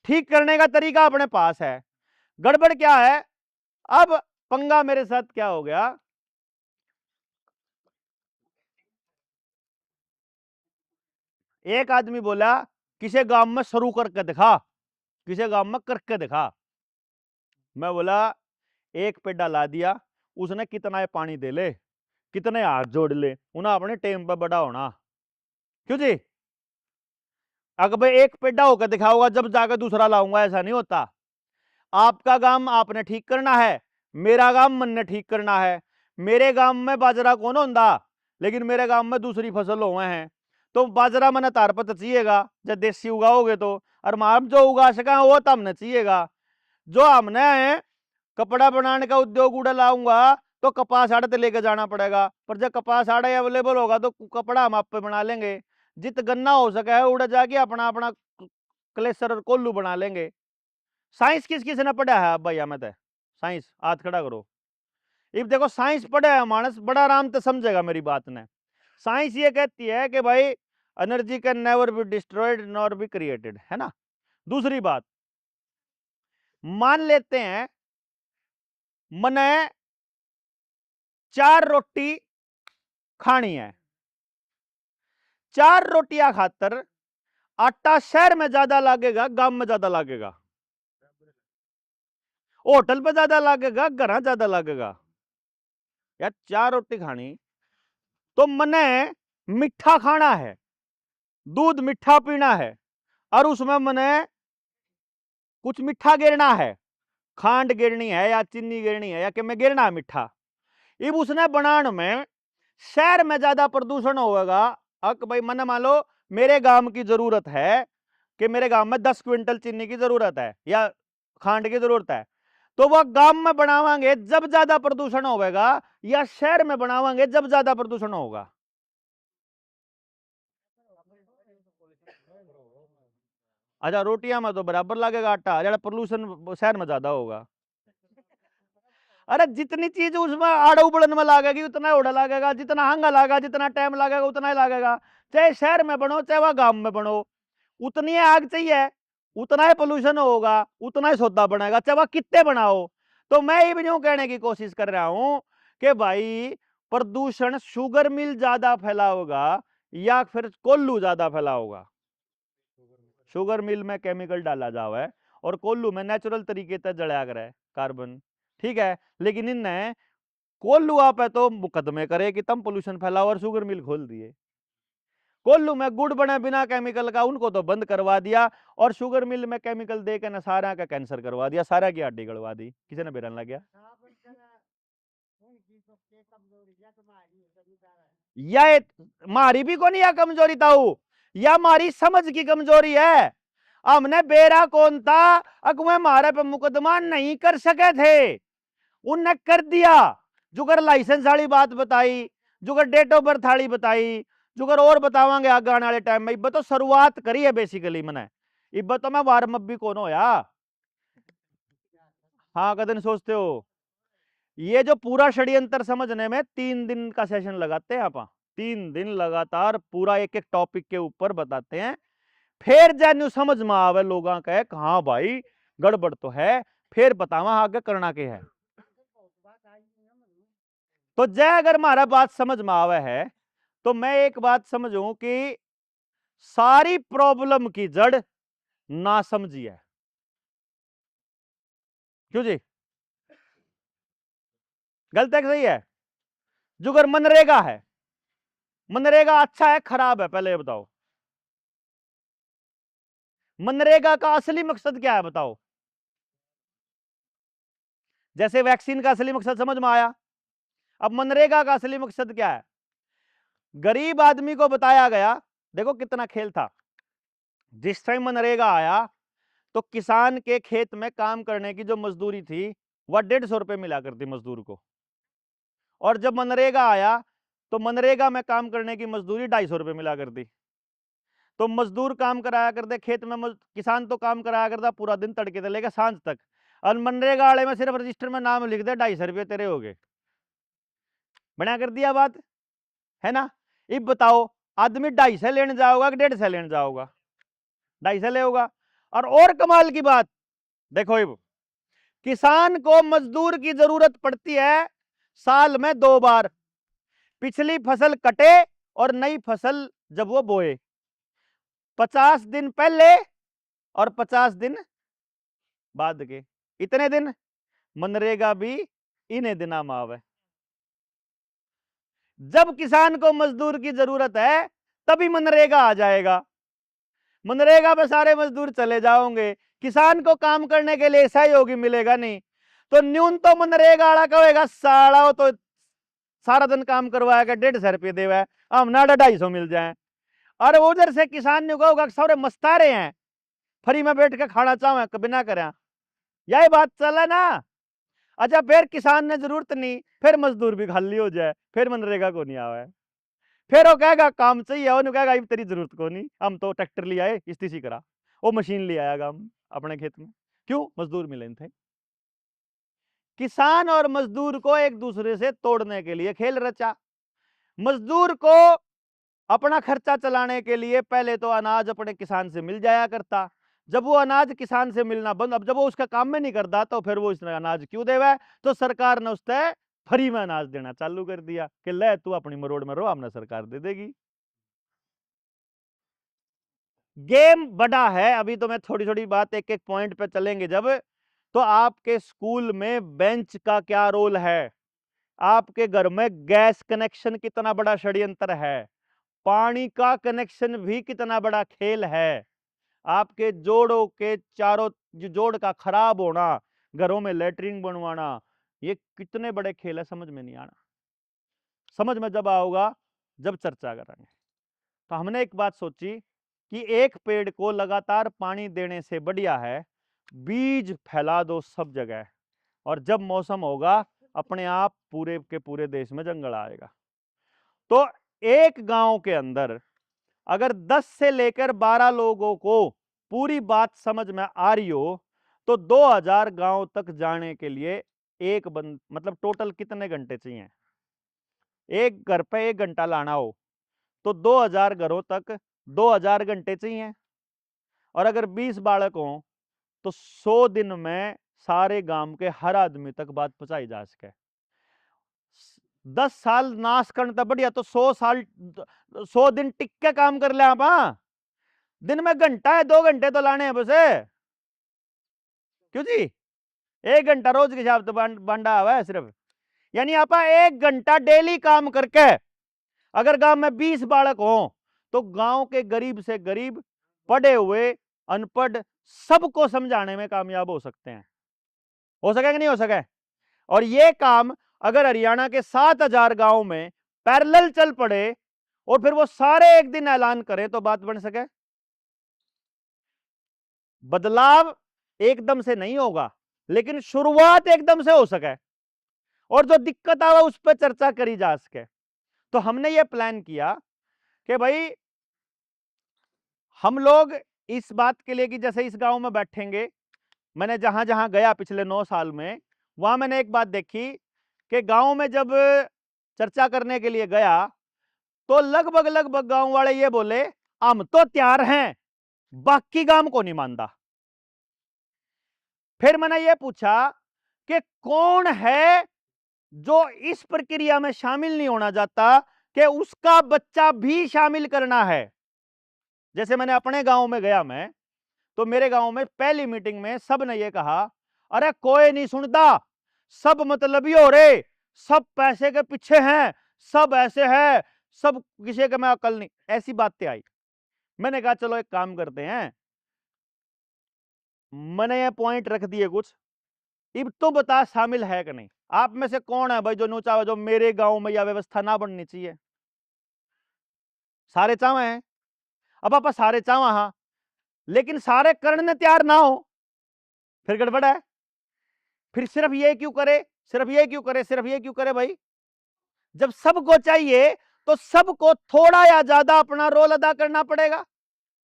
Speaker 1: ठीक करने का तरीका अपने पास है, गड़बड़ क्या है। अब पंगा मेरे साथ क्या हो गया, एक आदमी बोला किसी गांव में शुरू करके दिखा, किसी गांव में करके दिखा। मैं बोला एक पेड़ा ला दिया, उसने कितना है पानी दे ले, कितने हाथ जोड़ ले, उन्हें अपने टेम पर बड़ा होना, क्यों जी। अगर भाई एक पेड़ा होकर दिखाऊंगा जब जाकर दूसरा लाऊंगा, ऐसा नहीं होता। आपका काम आपने ठीक करना है, मेरा काम मन ने ठीक करना है। मेरे गांव में बाजरा कौन होता, लेकिन मेरे गांव में दूसरी फसल हुए हैं, तो बाजरा मैंने तार पर चाहिएगा जब देसी उगाओगे तो, और हम जो उगा सका वो तो हमने चाहिएगा। जो हमने कपड़ा बनाने का उद्योग उड़ा लाऊंगा तो कपास आड़े लेके जाना पड़ेगा, पर जब कपास आड़े अवेलेबल होगा तो कपड़ा हम आप पे बना लेंगे। जित गन्ना हो सका है उड़ा जाके अपना अपना क्लेसर और कोल्लू बना लेंगे। साइंस किस किस ने पढ़ा है, अब भाई हमें तो साइंस हाथ खड़ा करो। इब देखो साइंस पढ़ा है मानस, बड़ा आराम से समझेगा मेरी बात ने। साइंस ये कहती है कि भाई energy can never be destroyed nor be created, है ना। दूसरी बात, मान लेते हैं मने 4 रोटी खानी है, 4 रोटियां खातर आटा शहर में ज्यादा लागेगा गांव में ज्यादा लागेगा, होटल पे ज्यादा लागेगा घर ज्यादा लागेगा। यार 4 रोटी खानी तो मने मीठा खाना है, दूध मीठा पीना है, और उसमें मने कुछ मीठा गिरना है, खांड गिरनी है या चीनी गिरनी है या कि मैं गिरना है मीठा। इब उसने बनाने में शहर में ज्यादा प्रदूषण होगा। अक भाई मन मान लो मेरे गांव की जरूरत है कि मेरे गांव में 10 क्विंटल चीनी की जरूरत है या खांड की जरूरत है, तो वह गांव में बनावांगे जब ज्यादा प्रदूषण होगा या शहर में बनावांगे जब ज्यादा प्रदूषण होगा। अच्छा, रोटियां में तो बराबर लगेगा आटा, जरा पोल्यूशन शहर में ज्यादा होगा। अरे जितनी चीज उसमें आड़ उबड़न में लागेगी उतना ओढ़ा लागेगा, जितना हंगा लागेगा, जितना टाइम लगेगा उतना ही लागेगा। चाहे शहर में बनो चाहे वह गांव में बनो, उतनी ही आग चाहिए, उतना ही पोल्यूशन होगा, उतना ही सौदा बनेगा, चाहे वह कितने बनाओ। तो मैं ये भी यूं कहने की कोशिश कर रहा हूं कि भाई प्रदूषण शुगर मिल ज्यादा फैला होगा या फिर कोल्लू ज्यादा फैला होगा? शुगर मिल में केमिकल डाला जावा है और कोल्लू में नेचुरल तरीके से जलाया करे कार्बन, ठीक है। लेकिन इनने कोल्लू आप है तो मुकदमे करे कि तुम पोल्यूशन फैलाओ और शुगर मिल खोल दिए। कोल्लू में गुड़ बने बिना केमिकल का, उनको तो बंद करवा दिया और शुगर मिल में केमिकल दे के ना सारा का कैंसर करवा दिया, सारा की हड्डी गड़वा दी, किसी ने बेरन लग गया। या मारी भी को नहीं या कमजोरी ताऊ, या हमारी समझ की कमजोरी है। हमने बेरा कौन था अगुए मारे पे मुकदमा नहीं कर सके थे, उनने कर दिया। जुगर लाइसेंस वाली बात बताई, जुगर डेट ऑफ बर्थ वाली बताई, जुगर और बतावांगे आगे आने वाले टाइम में। इब तो शुरुआत करी है बेसिकली मैंने, इब तो मैं वार्म अप भी कौन हो या। हाँ कदन सोचते हो ये जो पूरा षड्यंत्र समझने में 3 दिन का सेशन लगाते हैं आप, 3 दिन लगातार पूरा एक एक टॉपिक के ऊपर बताते हैं, फिर जान्यू समझ में आवे लोगों का हाँ भाई गड़बड़ तो है, फिर बतावा आगे करना के है। तो जय अगर हमारा बात समझ में आवे है तो मैं एक बात समझूं कि सारी प्रॉब्लम की जड़ ना समझी है। क्यों जी? गलत है कि सही है? जो अगर मनरेगा है, मनरेगा अच्छा है खराब है, पहले ये बताओ। मनरेगा का असली मकसद क्या है बताओ? जैसे वैक्सीन का असली मकसद समझ में आया, अब मनरेगा का असली मकसद क्या है? गरीब आदमी को बताया गया, देखो कितना खेल था। जिस टाइम मनरेगा आया तो किसान के खेत में काम करने की जो मजदूरी थी वह 150 रुपए मिला करती मजदूर को, और जब मनरेगा आया तो मनरेगा में काम करने की मजदूरी 250 रुपए मिला करती। तो मजदूर काम कराया करते खेत में, किसान तो काम कराया करता पूरा दिन तड़के से लेकर सांझ तक, और मनरेगा वाले में सिर्फ रजिस्टर में नाम लिख दे 250 रुपये तेरे हो गए। बना कर दिया बात, है ना? अब बताओ आदमी 250 लेने जाओगा कि 150 लेने जाओगा? 250 ले होगा। और कमाल की बात देखो, अब किसान को मजदूर की जरूरत पड़ती है साल में 2 बार, पिछली फसल कटे और नई फसल जब वो बोए, 50 दिन पहले और 50 दिन बाद के, इतने दिन मनरेगा भी इन्हें दिना मावे। जब किसान को मजदूर की जरूरत है तभी मनरेगा आ जाएगा, मनरेगा पे सारे मजदूर चले जाओगे, किसान को काम करने के लिए सहयोगी मिलेगा नहीं। तो न्यूनतम मनरेगा वाला कहेगा साड़ा तो सारा दिन काम करवाएगा 150 रुपये देवा है, हम ना 250 मिल जाए। और उधर से किसान ने कहोगा सारे मस्तारे हैं, फ्री में बैठ के खाना चाहे कभी ना करें, यही बात चला ना। अच्छा फिर किसान ने जरूरत नहीं, फिर मजदूर भी खाली हो जाए, फिर मनरेगा को नहीं आवे, फिर वो कहेगा काम चाहिए, वो कहेगा अब तेरी जरूरत को नहीं, हम तो ट्रैक्टर ले आए इस्तीसी करा, वो मशीन ले आएगा हम अपने खेत में, क्यों? मजदूर मिले थे। किसान और मजदूर को एक दूसरे से तोड़ने के लिए खेल रचा। मजदूर को अपना खर्चा चलाने के लिए पहले तो अनाज अपने किसान से मिल जाया करता, जब वो अनाज किसान से मिलना बंद, अब जब वो उसका काम में नहीं करता तो फिर वो इसने अनाज क्यों देवा है? तो सरकार ने उससे फ्री में अनाज देना चालू कर दिया कि ले तू अपनी मरोड़ में रो, हमने सरकार दे देगी। गेम बड़ा है, अभी तो मैं थोड़ी थोड़ी बात एक एक पॉइंट पे चलेंगे जब, तो आपके स्कूल में बेंच का क्या रोल है, आपके घर में गैस कनेक्शन कितना बड़ा षड्यंत्र है, पानी का कनेक्शन भी कितना बड़ा खेल है, आपके जोड़ों के चारों जोड़ का खराब होना, घरों में लेटरिन बनवाना, ये कितने बड़े खेल है, समझ में नहीं आना। समझ में जब आओगा जब चर्चा करेंगे। तो हमने एक बात सोची कि एक पेड़ को लगातार पानी देने से बढ़िया है बीज फैला दो सब जगह, और जब मौसम होगा अपने आप पूरे के पूरे देश में जंगल आएगा। तो एक गांव के अंदर अगर 10 से लेकर 12 लोगों को पूरी बात समझ में आ रही हो तो 2000 गांव तक जाने के लिए एक बंद मतलब टोटल कितने घंटे चाहिए? एक घर पे 1 घंटा लाना हो तो 2000 घरों तक 2000 घंटे चाहिए। और अगर 20 बालक हो तो 100 दिन में सारे गांव के हर आदमी तक बात पहुंचाई जा सके। 10 साल नाश करने तो बढ़िया, तो 100 साल 100 दिन टिक के काम कर ले आप। हाँ, दिन में घंटा है 2 घंटे तो लाने हैं बस। क्यों जी? 1 घंटा रोज के हिसाब से बांटा हुआ है सिर्फ। यानी आप 1 घंटा डेली काम करके अगर गांव में 20 बालक हो तो गांव के गरीब से गरीब, पढ़े हुए, अनपढ़, सबको समझाने में कामयाब हो सकते हैं। हो सके कि नहीं हो सके? और ये काम अगर हरियाणा के 7000 गांव में पैरेलल चल पड़े और फिर वो सारे एक दिन ऐलान करें तो बात बन सके। बदलाव एकदम से नहीं होगा, लेकिन शुरुआत एकदम से हो सके और जो दिक्कत आवा उस पर चर्चा करी जा सके। तो हमने ये प्लान किया कि भाई हम लोग इस बात के लिए कि जैसे इस गांव में बैठेंगे, मैंने जहां जहां गया पिछले 9 साल में, वहां मैंने एक बात देखी कि गांव में जब चर्चा करने के लिए गया तो लगभग गांव वाले ये बोले हम तो तैयार हैं, बाकी गांव को नहीं मानता। फिर मैंने ये पूछा कि कौन है जो इस प्रक्रिया में शामिल नहीं होना चाहता कि उसका बच्चा भी शामिल करना है। जैसे मैंने अपने गांव में गया मैं, तो मेरे गांव में पहली मीटिंग में सब ने ये कहा, अरे कोई नहीं सुनता, सब मतलबी हो रहे, सब पैसे के पीछे हैं, सब ऐसे है, सब किसी के में अकल नहीं, ऐसी बातें आई। मैंने कहा चलो एक काम करते हैं, मैंने ये पॉइंट रख दिए कुछ, अब तो बता शामिल है कि नहीं। आप में से कौन है भाई जो नो चाहे जो मेरे गांव में यह व्यवस्था ना बननी चाहिए? सारे चावे हैं। अब आप सारे चावा, हाँ, लेकिन सारे करने तैयार ना हो फिर गड़बड़ है। फिर सिर्फ ये क्यों करे, सिर्फ ये क्यों करे, सिर्फ ये क्यों करे भाई? जब सबको चाहिए तो सबको थोड़ा या ज्यादा अपना रोल अदा करना पड़ेगा।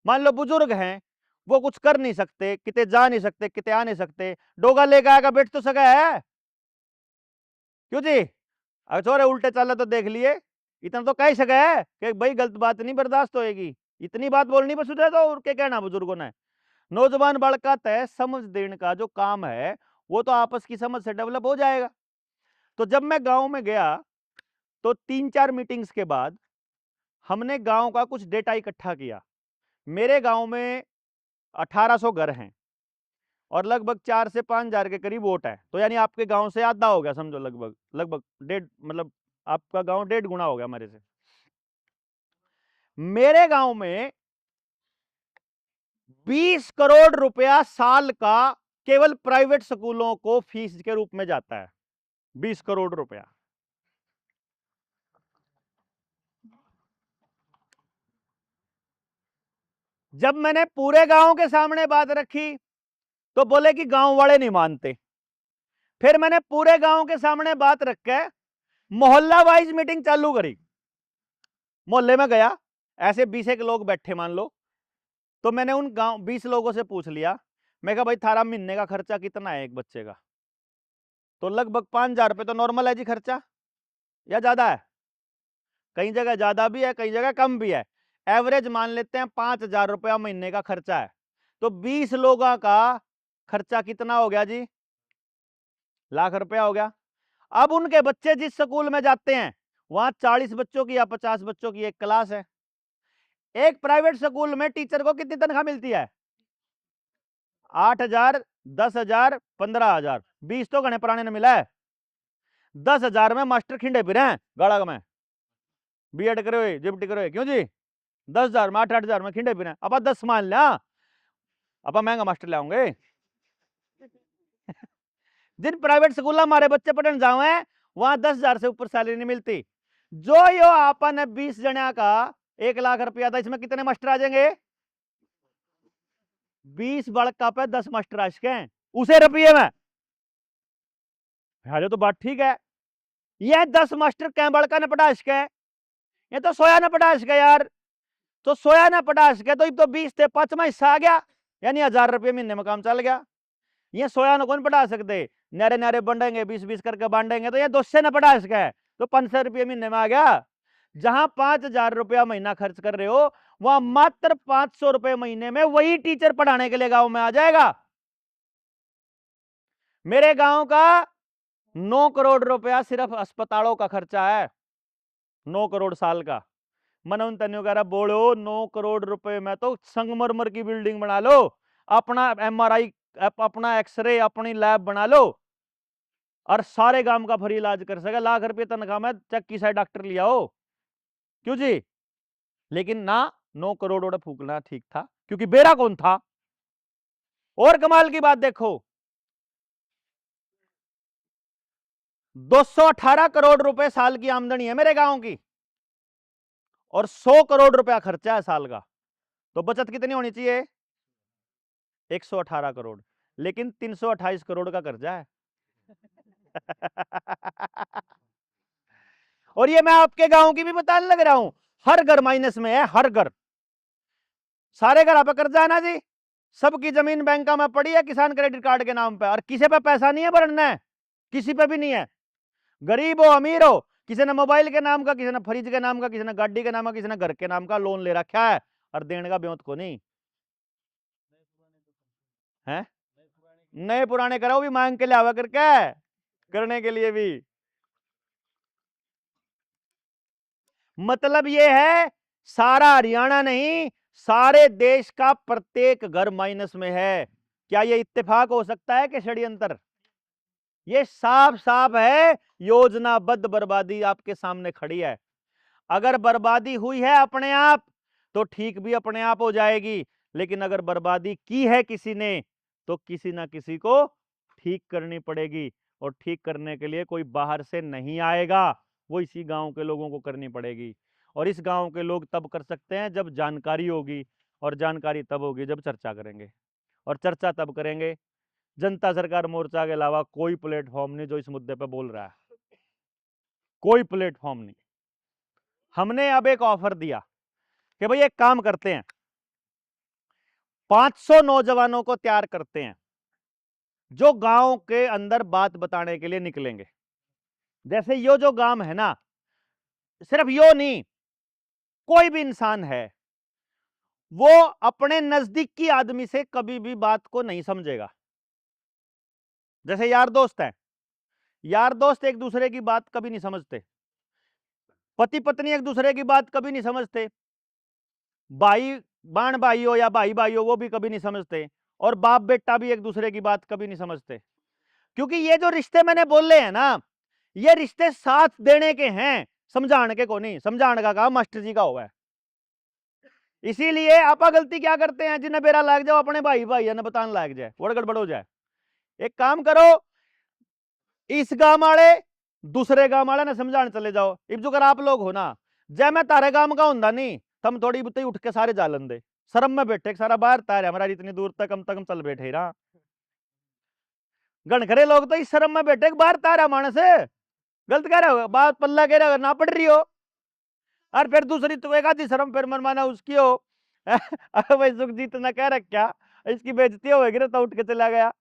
Speaker 1: मान लो बुजुर्ग हैं, वो कुछ कर नहीं सकते, किते जा नहीं सकते, किते आ नहीं सकते, डोगा लेकर आएगा बैठ तो सका है। क्यों जी? अगर छोरे उल्टे चला तो देख लिए, इतना तो कह सका है कि भाई गलत बात नहीं बर्दाश्त होएगी, इतनी बात बोलनी बस उधर तो, और क्या कहना बुजुर्गों ने। नौजवान बड़का तय समझ देने का जो काम है वो तो आपस की समझ से डेवलप हो जाएगा। तो जब मैं गांव में गया तो 3-4 मीटिंग्स के बाद हमने गांव का कुछ डेटा इकट्ठा किया। मेरे गांव में 1800 घर हैं और लगभग 4 से 5 हजार के करीब वोट है, तो यानी आपके गांव से आधा हो गया समझो, लगभग लगभग डेढ़, मतलब आपका गांव 1.5 गुना हो गया हमारे से। मेरे गांव में 20 करोड़ रुपया साल का केवल प्राइवेट स्कूलों को फीस के रूप में जाता है। 20 करोड़ रुपया। जब मैंने पूरे गांव के सामने बात रखी तो बोले कि गांव वाले नहीं मानते। फिर मैंने पूरे गांव के सामने बात रख के मोहल्ला वाइज मीटिंग चालू करी। मोहल्ले में गया, ऐसे 20 एक लोग बैठे मान लो, तो मैंने उन गांव 20 लोगों से पूछ लिया, मैं कहा भाई थारा महीने का खर्चा कितना है एक बच्चे का? तो लगभग 5000 रुपये तो नॉर्मल है जी खर्चा, या ज्यादा है? कई जगह ज्यादा भी है, कई जगह कम भी है। एवरेज मान लेते हैं 5000 रुपया महीने का खर्चा है। तो 20 लोगों का खर्चा कितना हो गया जी? लाख रुपया हो गया। अब उनके बच्चे जिस स्कूल में जाते हैं वहां 40 बच्चों की या 50 बच्चों की एक क्लास है। एक प्राइवेट स्कूल में टीचर को कितनी तनख्वाह मिलती है? 8000, 10000, 15000। 20 तो घने पुराने ने मिला है। 10,000 में मास्टर खिंडे फिर हैं गाड़ा में, बीएड करे हुए, डिप्टी करे हुए। क्यों जी? 10,000 में 8-8 हजार में खिंडे फिर हैं। अब 10 मान लिया, अब महंगा मास्टर लाओगे। जिन प्राइवेट स्कूल हमारे बच्चे पढ़ने जाओ हैं वहां 10,000 से ऊपर सैलरी नहीं मिलती। जो यो आपन 20 जने का 1 लाख रुपया था, इसमें कितने मास्टर आ जाएंगे? 20 बड़का पे 10 मास्टर आ सके उसे रुपये में। तो बात ठीक है। यह 10 मास्टर कै बड़का ने पढ़ा सके? ये तो सोया ने पढ़ा सके यार। तो सोया ने पढ़ा सके तो 20 थे, 5वां हिस्सा आ गया, यानी 1000 रुपये महीने में काम चल गया। ये सोया ने कौन पढ़ा सकते? नारे नारे बांटेंगे, 20-20 करके बांटेंगे तो ये 200 न पड़ा इसका है, तो 500 रुपये महीने में आ गया। जहां 5,000 रुपया महीना खर्च कर रहे हो, वहां मात्र 500 रुपए महीने में वही टीचर पढ़ाने के लिए गांव में आ जाएगा। मेरे गांव का 9 करोड़ रुपया सिर्फ अस्पतालों का खर्चा है, 9 करोड़ साल का। मनोन तन्यो कह रहा बोलो 9 करोड़ रुपए में तो संगमरमर की बिल्डिंग बना लो, अपना MRI, अपना एक्सरे, अपनी लैब बना लो और सारे गांव का फ्री इलाज कर सके। लाख रुपये तनख्वाह में चक्की साइड डॉक्टर लिया हो, क्यों जी? लेकिन ना, 9 करोड़ ओडे फूकना ठीक था, क्योंकि बेरा कौन था। और कमाल की बात देखो, 218 करोड़ रुपए साल की आमदनी है मेरे गांव की और 100 करोड़ रुपया खर्चा है साल का, तो बचत कितनी होनी चाहिए? 118 करोड़, लेकिन 328 करोड़ का कर्जा है। और ये मैं आपके गांव की भी बताने लग रहा हूं, हर घर माइनस में है, हर घर, सारे घर पे कर्जा है ना जी। सबकी जमीन बैंकों में पड़ी है किसान क्रेडिट कार्ड के नाम पे, और किसी पे पैसा नहीं है भरना है, किसी पे भी नहीं है। गरीब हो अमीर हो, किसी ने मोबाइल के नाम का, किसी ने फ्रिज के नाम का, किसी ने गाड़ी के नाम का, किसी ने घर के नाम का लोन ले रखा है, और देने का ब्योत को नहीं है। नए पुराने कराओ भी मांग के लिया करके, करने के लिए भी। मतलब ये है, सारा हरियाणा नहीं, सारे देश का प्रत्येक घर माइनस में है। क्या ये इत्तेफाक हो सकता है कि षड्यंत्र? ये साफ साफ है, योजनाबद्ध बर्बादी आपके सामने खड़ी है। अगर बर्बादी हुई है अपने आप तो ठीक भी अपने आप हो जाएगी, लेकिन अगर बर्बादी की है किसी ने तो किसी ना किसी को ठीक करनी पड़ेगी, और ठीक करने के लिए कोई बाहर से नहीं आएगा, वो इसी गांव के लोगों को करनी पड़ेगी। और इस गांव के लोग तब कर सकते हैं जब जानकारी होगी, और जानकारी तब होगी जब चर्चा करेंगे, और चर्चा तब करेंगे। जनता सरकार मोर्चा के अलावा कोई प्लेटफॉर्म नहीं जो इस मुद्दे पर बोल रहा है, कोई प्लेटफॉर्म नहीं। हमने अब एक ऑफर दिया कि भाई एक काम करते हैं, 500 नौजवानों को तैयार करते हैं जो गांव के अंदर बात बताने के लिए निकलेंगे। जैसे यो जो गांव है ना, सिर्फ यो नहीं, कोई भी इंसान है वो अपने नजदीकी आदमी से कभी भी बात को नहीं समझेगा। जैसे यार दोस्त हैं, यार दोस्त एक दूसरे की बात कभी नहीं समझते, पति पत्नी एक दूसरे की बात कभी नहीं समझते, भाई बाण भाई हो या भाई भाई हो वो भी कभी नहीं समझते, और बाप बेटा भी एक दूसरे की बात कभी नहीं समझते। क्योंकि ये जो रिश्ते मैंने बोले हैं ना, ये रिश्ते साथ देने के हैं, समझाने के को नहीं। समझाने का काम मास्टर जी का हुआ है। इसीलिए आपा गलती क्या करते हैं, जिन्हें बेरा लाग जाओ अपने भाई भाई ने बताने लाग जाए, वड़ गड़बड़ हो जाए। एक काम करो, इस गांव वाले दूसरे गांव वाले ने समझाने चले जाओ। इब जो अगर आप लोग हो ना, जय मैं तारे गांव का होंदा नहीं, तम थोड़ी बुते उठ के सारे जालन दे, शर्म में बैठे सारा बाहर तार हमारा इतनी दूर तक हम चल बैठे रहा। गणखरे लोग तो इस शर्म में बैठे बाहर तारा मानस गलत कह रहे हो, बात पल्ला कह रहे हो ना पढ़ रही हो, और फिर दूसरी तो एक आधी शर्म फिर मन माना उसकी हो। भाई सुखजीत ने कह रखा इसकी बेइज्जती होगी ना, तो उठ के चला गया।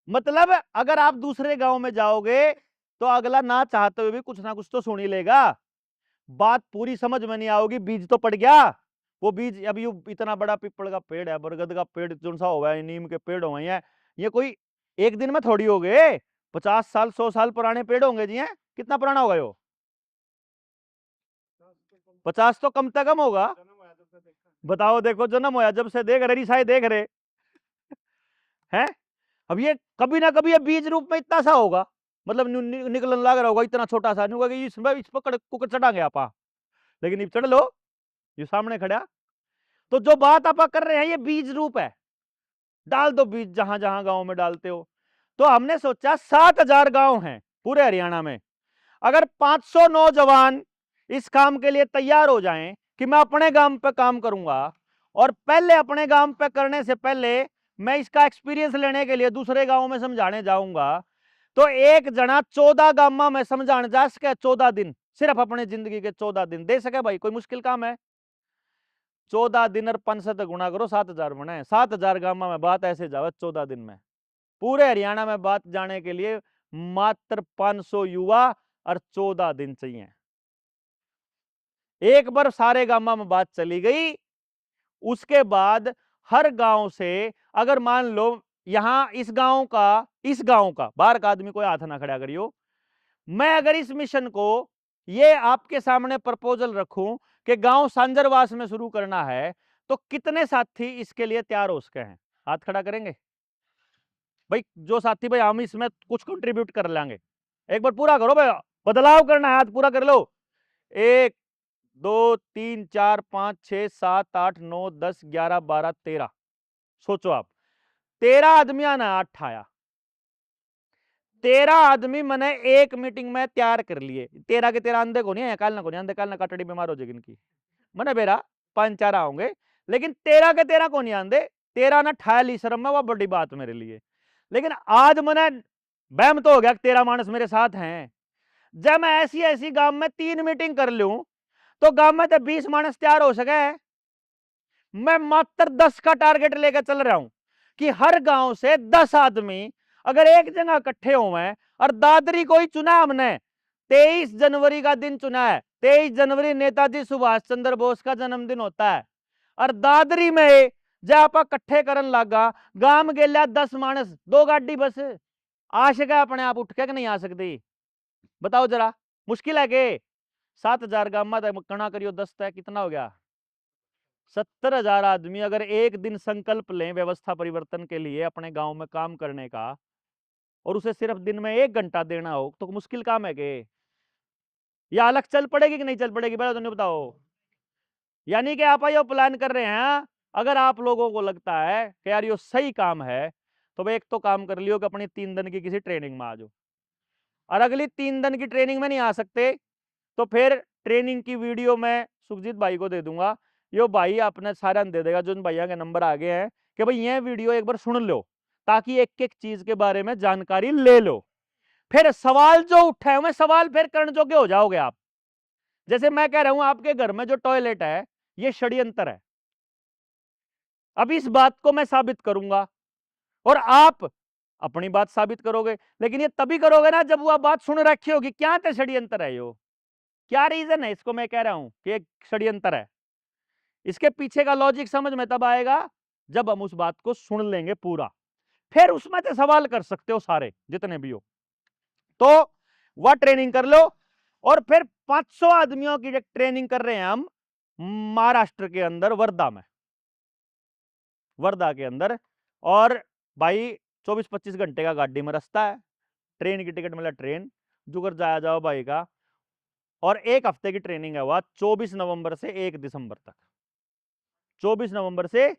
Speaker 1: मतलब अगर आप दूसरे गांव में जाओगे तो अगला ना चाहते हुए भी कुछ ना कुछ तो सुन ही लेगा, बात पूरी समझ में नहीं आओगी, बीज तो पड़ गया। वो बीज अभी इतना बड़ा पीपल का पेड़ है, बरगद का पेड़ जो सा हुआ है, नीम के पेड़ हुए हैं, ये कोई एक दिन में थोड़ी हो गए, 50 साल 100 साल पुराने पेड़ होंगे जी। हैं कितना पुराना होगा यो? 50 तो कम से कम होगा। बताओ, देखो जन्म होया जब से देख रहे, रिसाई देख रहे हैं। अब ये कभी ना कभी ये बीज रूप में इतना सा होगा, मतलब निकलन लग रहा होगा इतना छोटा सा, नहीं होगा कि इसमें इस पर कुकर चढ़ांगे आप, लेकिन ये चढ़ लो, ये सामने खड़ा। तो जो बात आप कर रहे हैं ये बीज रूप है, डाल दो बीज जहां जहां गांव में डालते हो। तो हमने सोचा 7,000 गांव हैं पूरे हरियाणा में, अगर 500 नौजवान इस काम के लिए तैयार हो जाएं कि मैं अपने गांव पे काम करूंगा, और पहले अपने गांव पे करने से पहले मैं इसका एक्सपीरियंस लेने के लिए दूसरे गांव में समझाने जाऊंगा, तो एक जना 14 गांव में समझाने जा सके, 14 दिन, सिर्फ अपनी जिंदगी के 14 दिन दे सके। भाई कोई मुश्किल काम है? 14 दिन और 5 से गुणा करो, 7,000 बने, 7,000 गांव में बात ऐसे जावे 14 दिन में। पूरे हरियाणा में बात जाने के लिए मात्र 500 युवा और 14 दिन चाहिए। एक बार सारे गांव में बात चली गई, उसके बाद हर गांव से, अगर मान लो यहां इस गांव का बाहर का आदमी कोई हाथ ना खड़ा करियो, मैं अगर इस मिशन को ये आपके सामने प्रपोजल रखूं कि गांव सांजरवास में शुरू करना है, तो कितने साथी इसके लिए तैयार हो सके हैं? हाथ खड़ा करेंगे भाई? जो साथी भाई हम इसमें कुछ कंट्रीब्यूट कर लेंगे, एक बार पूरा करो भाई, बदलाव करना है, हाथ पूरा कर लो। 1 2 3 4 5 6 7 8 9 10 11 12 13, सोचो आप 13 आदमी आना, 8 आया, 13 आदमी मैंने एक मीटिंग में तैयार कर लिए। 13 के 13 अंधे को नहीं है, काल ना को नहीं अंधे, काल ना काटड़ी बीमार हो जाएगी इनकी, मैंने बेरा 5-4 होंगे, लेकिन 13 के 13 को नहीं आंदे, 13 ना ठा ली शर्म में, वह बड़ी बात मेरे लिए। लेकिन आज मैंने बहम तो हो गया 13 मानस मेरे साथ हैं। जब मैं ऐसी ऐसी गांव में 3 मीटिंग कर लूं तो गांव में तो 20 मानस तैयार हो सके। मैं मात्र 10 का टारगेट लेकर चल रहा हूं कि हर गांव से 10 आदमी अगर एक जगह इकट्ठे हुए, और दादरी को ही चुना हमने, 23 जनवरी का दिन चुना है। 23 जनवरी नेताजी सुभाष चंद्र बोस का जन्मदिन होता है, और दादरी में जब आप इकट्ठे करन लगा, गांव गेल्या 10 मानस, 2 गाड़ी बस आ सके अपने आप उठ के नहीं आ सकती? बताओ जरा, मुश्किल है के? 7,000 गांव में कणा करियो 10 तय कितना हो गया? 70,000 आदमी अगर एक दिन संकल्प लें व्यवस्था परिवर्तन के लिए अपने गांव में काम करने का, और उसे सिर्फ दिन में 1 घंटा देना हो, तो मुश्किल काम है के? या अलग चल पड़ेगी कि नहीं चल पड़ेगी? पहले तो नहीं बताओ। यानी कि आप यो प्लान कर रहे हैं, अगर आप लोगों को लगता है कि यार यो सही काम है, तो भाई एक तो काम कर लियो कि अपनी 3 दिन की किसी ट्रेनिंग में आ जाओ, और अगली 3 दिन की ट्रेनिंग में नहीं आ सकते तो फिर ट्रेनिंग की वीडियो मैं सुखजीत भाई को दे दूंगा, यो भाई अपने सारे दे देगा, जो इन भैया के नंबर आ गए हैं, कि भाई ये वीडियो एक बार सुन लो ताकि एक एक चीज के बारे में जानकारी ले लो। फिर सवाल जो उठे हुए सवाल फिर करने जोगे हो जाओगे आप। जैसे मैं कह रहा हूं आपके घर में जो टॉयलेट है ये षड्यंत्र है, अब इस बात को मैं साबित करूंगा और आप अपनी बात साबित करोगे, लेकिन ये तभी करोगे ना जब वह बात सुन रखी होगी, क्या ते षड्यंत्र है यो, क्या रीजन है, इसको मैं कह रहा हूं कि एक षड्यंत्र है। इसके पीछे का लॉजिक समझ में तब आएगा जब हम उस बात को सुन लेंगे पूरा, फिर उसमें से सवाल कर सकते हो सारे जितने भी हो। तो वह ट्रेनिंग कर लो, और फिर 500 आदमियों की ट्रेनिंग कर रहे हैं हम महाराष्ट्र के अंदर, वर्धा के अंदर। और भाई 24-25 घंटे का गाड़ी में रास्ता है, ट्रेन की टिकट मिला ट्रेन जुगर जाया जाओ भाई का, और 1 हफ्ते की ट्रेनिंग है वह 24 नवंबर से 1 दिसंबर तक। 24 नवंबर से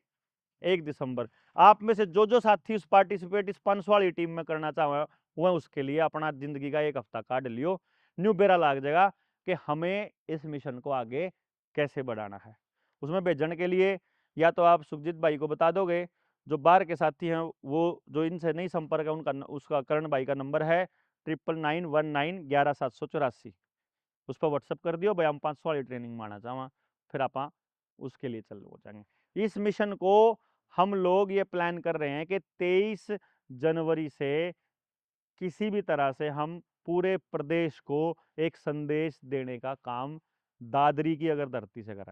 Speaker 1: 1 दिसंबर। आप में से जो साथी उस पार्टिसिपेट इस 500 वाली टीम में करना चाहे वह उसके लिए अपना जिंदगी का 1 हफ्ता काट लियो, न्यू बेरा लाग जाएगा कि हमें इस मिशन को आगे कैसे बढ़ाना है। उसमें भेजने के लिए या तो आप सुखजीत भाई को बता दोगे, जो बाहर के साथी हैं वो जो इनसे नहीं संपर्क है उनका उसका करण भाई का नंबर है 9991911784, उस पर व्हाट्सअप कर दियो भाई हम 500 वाली ट्रेनिंग माना चाहवा, फिर आप उसके लिए चल हो जाएंगे। इस मिशन को हम लोग ये प्लान कर रहे हैं कि 23 जनवरी से किसी भी तरह से हम पूरे प्रदेश को एक संदेश देने का काम दादरी की अगर धरती से करें।